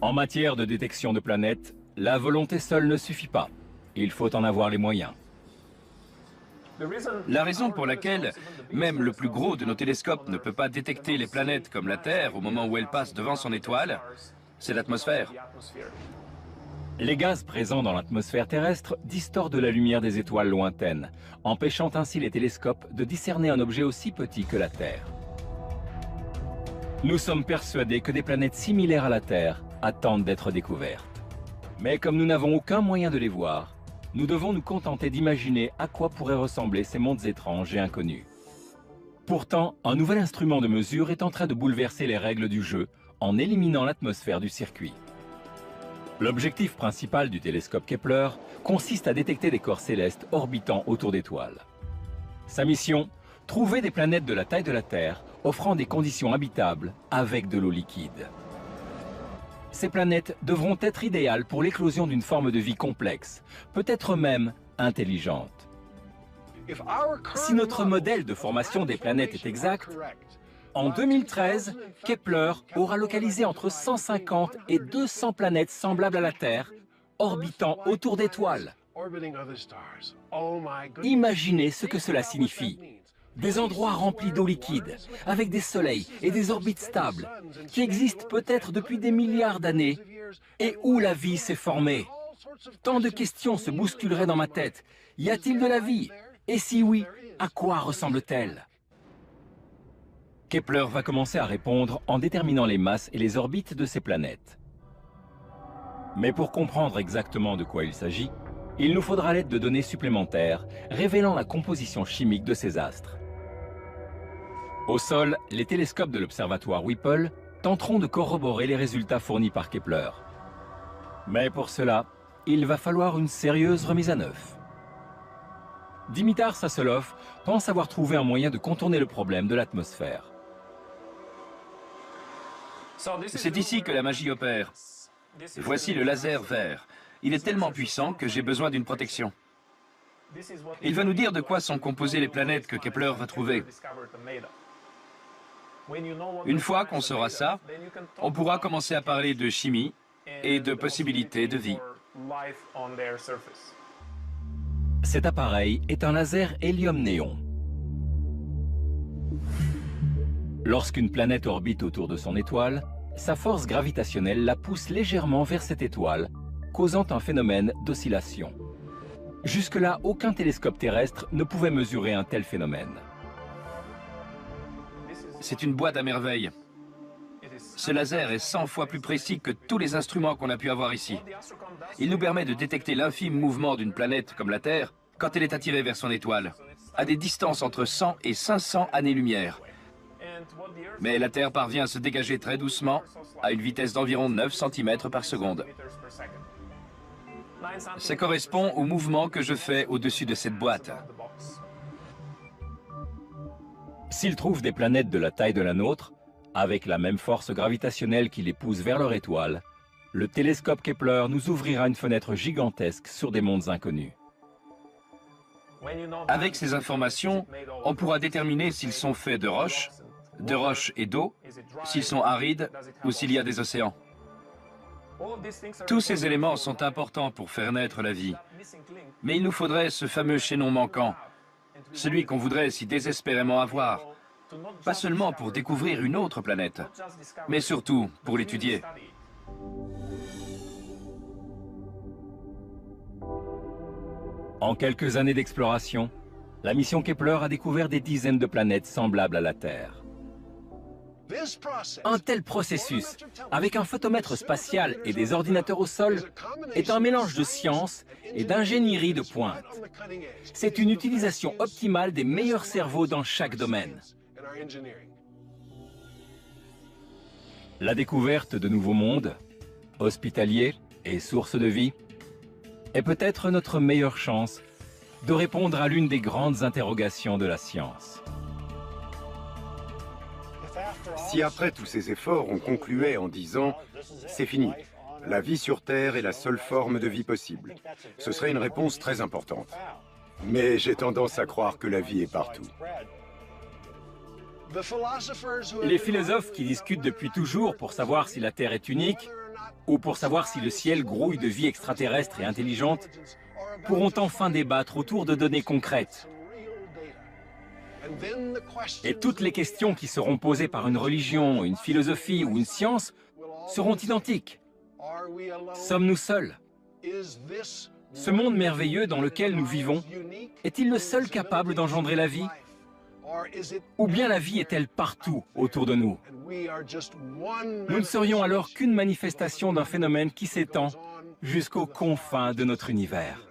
En matière de détection de planètes, la volonté seule ne suffit pas. Il faut en avoir les moyens. La raison pour laquelle même le plus gros de nos télescopes ne peut pas détecter les planètes comme la Terre au moment où elle passe devant son étoile, c'est l'atmosphère. Les gaz présents dans l'atmosphère terrestre distordent la lumière des étoiles lointaines, empêchant ainsi les télescopes de discerner un objet aussi petit que la Terre. Nous sommes persuadés que des planètes similaires à la Terre attendent d'être découvertes. Mais comme nous n'avons aucun moyen de les voir, nous devons nous contenter d'imaginer à quoi pourraient ressembler ces mondes étranges et inconnus. Pourtant, un nouvel instrument de mesure est en train de bouleverser les règles du jeu en éliminant l'atmosphère du circuit. L'objectif principal du télescope Kepler consiste à détecter des corps célestes orbitant autour d'étoiles. Sa mission, trouver des planètes de la taille de la Terre offrant des conditions habitables avec de l'eau liquide. Ces planètes devront être idéales pour l'éclosion d'une forme de vie complexe, peut-être même intelligente. Si notre modèle de formation des planètes est exact, en 2013, Kepler aura localisé entre 150 et 200 planètes semblables à la Terre, orbitant autour d'étoiles. Imaginez ce que cela signifie. Des endroits remplis d'eau liquide, avec des soleils et des orbites stables, qui existent peut-être depuis des milliards d'années, et où la vie s'est formée. Tant de questions se bousculeraient dans ma tête. Y a-t-il de la vie? Et si oui, à quoi ressemble-t-elle? Kepler va commencer à répondre en déterminant les masses et les orbites de ces planètes. Mais pour comprendre exactement de quoi il s'agit, il nous faudra l'aide de données supplémentaires révélant la composition chimique de ces astres. Au sol, les télescopes de l'observatoire Whipple tenteront de corroborer les résultats fournis par Kepler. Mais pour cela, il va falloir une sérieuse remise à neuf. Dimitar Sassolov pense avoir trouvé un moyen de contourner le problème de l'atmosphère. C'est ici que la magie opère. Voici le laser vert. Il est tellement puissant que j'ai besoin d'une protection. Il va nous dire de quoi sont composées les planètes que Kepler va trouver. Une fois qu'on saura ça, on pourra commencer à parler de chimie et de possibilités de vie. Cet appareil est un laser hélium-néon. Lorsqu'une planète orbite autour de son étoile, sa force gravitationnelle la pousse légèrement vers cette étoile, causant un phénomène d'oscillation. Jusque-là, aucun télescope terrestre ne pouvait mesurer un tel phénomène. C'est une boîte à merveilles. Ce laser est 100 fois plus précis que tous les instruments qu'on a pu avoir ici. Il nous permet de détecter l'infime mouvement d'une planète comme la Terre quand elle est attirée vers son étoile, à des distances entre 100 et 500 années-lumière. Mais la Terre parvient à se dégager très doucement, à une vitesse d'environ 9 cm par seconde. Ça correspond au mouvement que je fais au-dessus de cette boîte. S'ils trouvent des planètes de la taille de la nôtre, avec la même force gravitationnelle qui les pousse vers leur étoile, le télescope Kepler nous ouvrira une fenêtre gigantesque sur des mondes inconnus. Avec ces informations, on pourra déterminer s'ils sont faits de roches et d'eau, s'ils sont arides ou s'il y a des océans. Tous ces éléments sont importants pour faire naître la vie. Mais il nous faudrait ce fameux chaînon manquant, celui qu'on voudrait si désespérément avoir, pas seulement pour découvrir une autre planète, mais surtout pour l'étudier. En quelques années d'exploration, la mission Kepler a découvert des dizaines de planètes semblables à la Terre. Un tel processus, avec un photomètre spatial et des ordinateurs au sol, est un mélange de science et d'ingénierie de pointe. C'est une utilisation optimale des meilleurs cerveaux dans chaque domaine. La découverte de nouveaux mondes, hospitaliers et sources de vie, est peut-être notre meilleure chance de répondre à l'une des grandes interrogations de la science. Si après tous ces efforts, on concluait en disant « c'est fini, la vie sur Terre est la seule forme de vie possible », ce serait une réponse très importante. Mais j'ai tendance à croire que la vie est partout. Les philosophes qui discutent depuis toujours pour savoir si la Terre est unique, ou pour savoir si le ciel grouille de vie extraterrestre et intelligente, pourront enfin débattre autour de données concrètes. Et toutes les questions qui seront posées par une religion, une philosophie ou une science seront identiques. Sommes-nous seuls? Ce monde merveilleux dans lequel nous vivons, est-il le seul capable d'engendrer la vie? Ou bien la vie est-elle partout autour de nous? Nous ne serions alors qu'une manifestation d'un phénomène qui s'étend jusqu'aux confins de notre univers.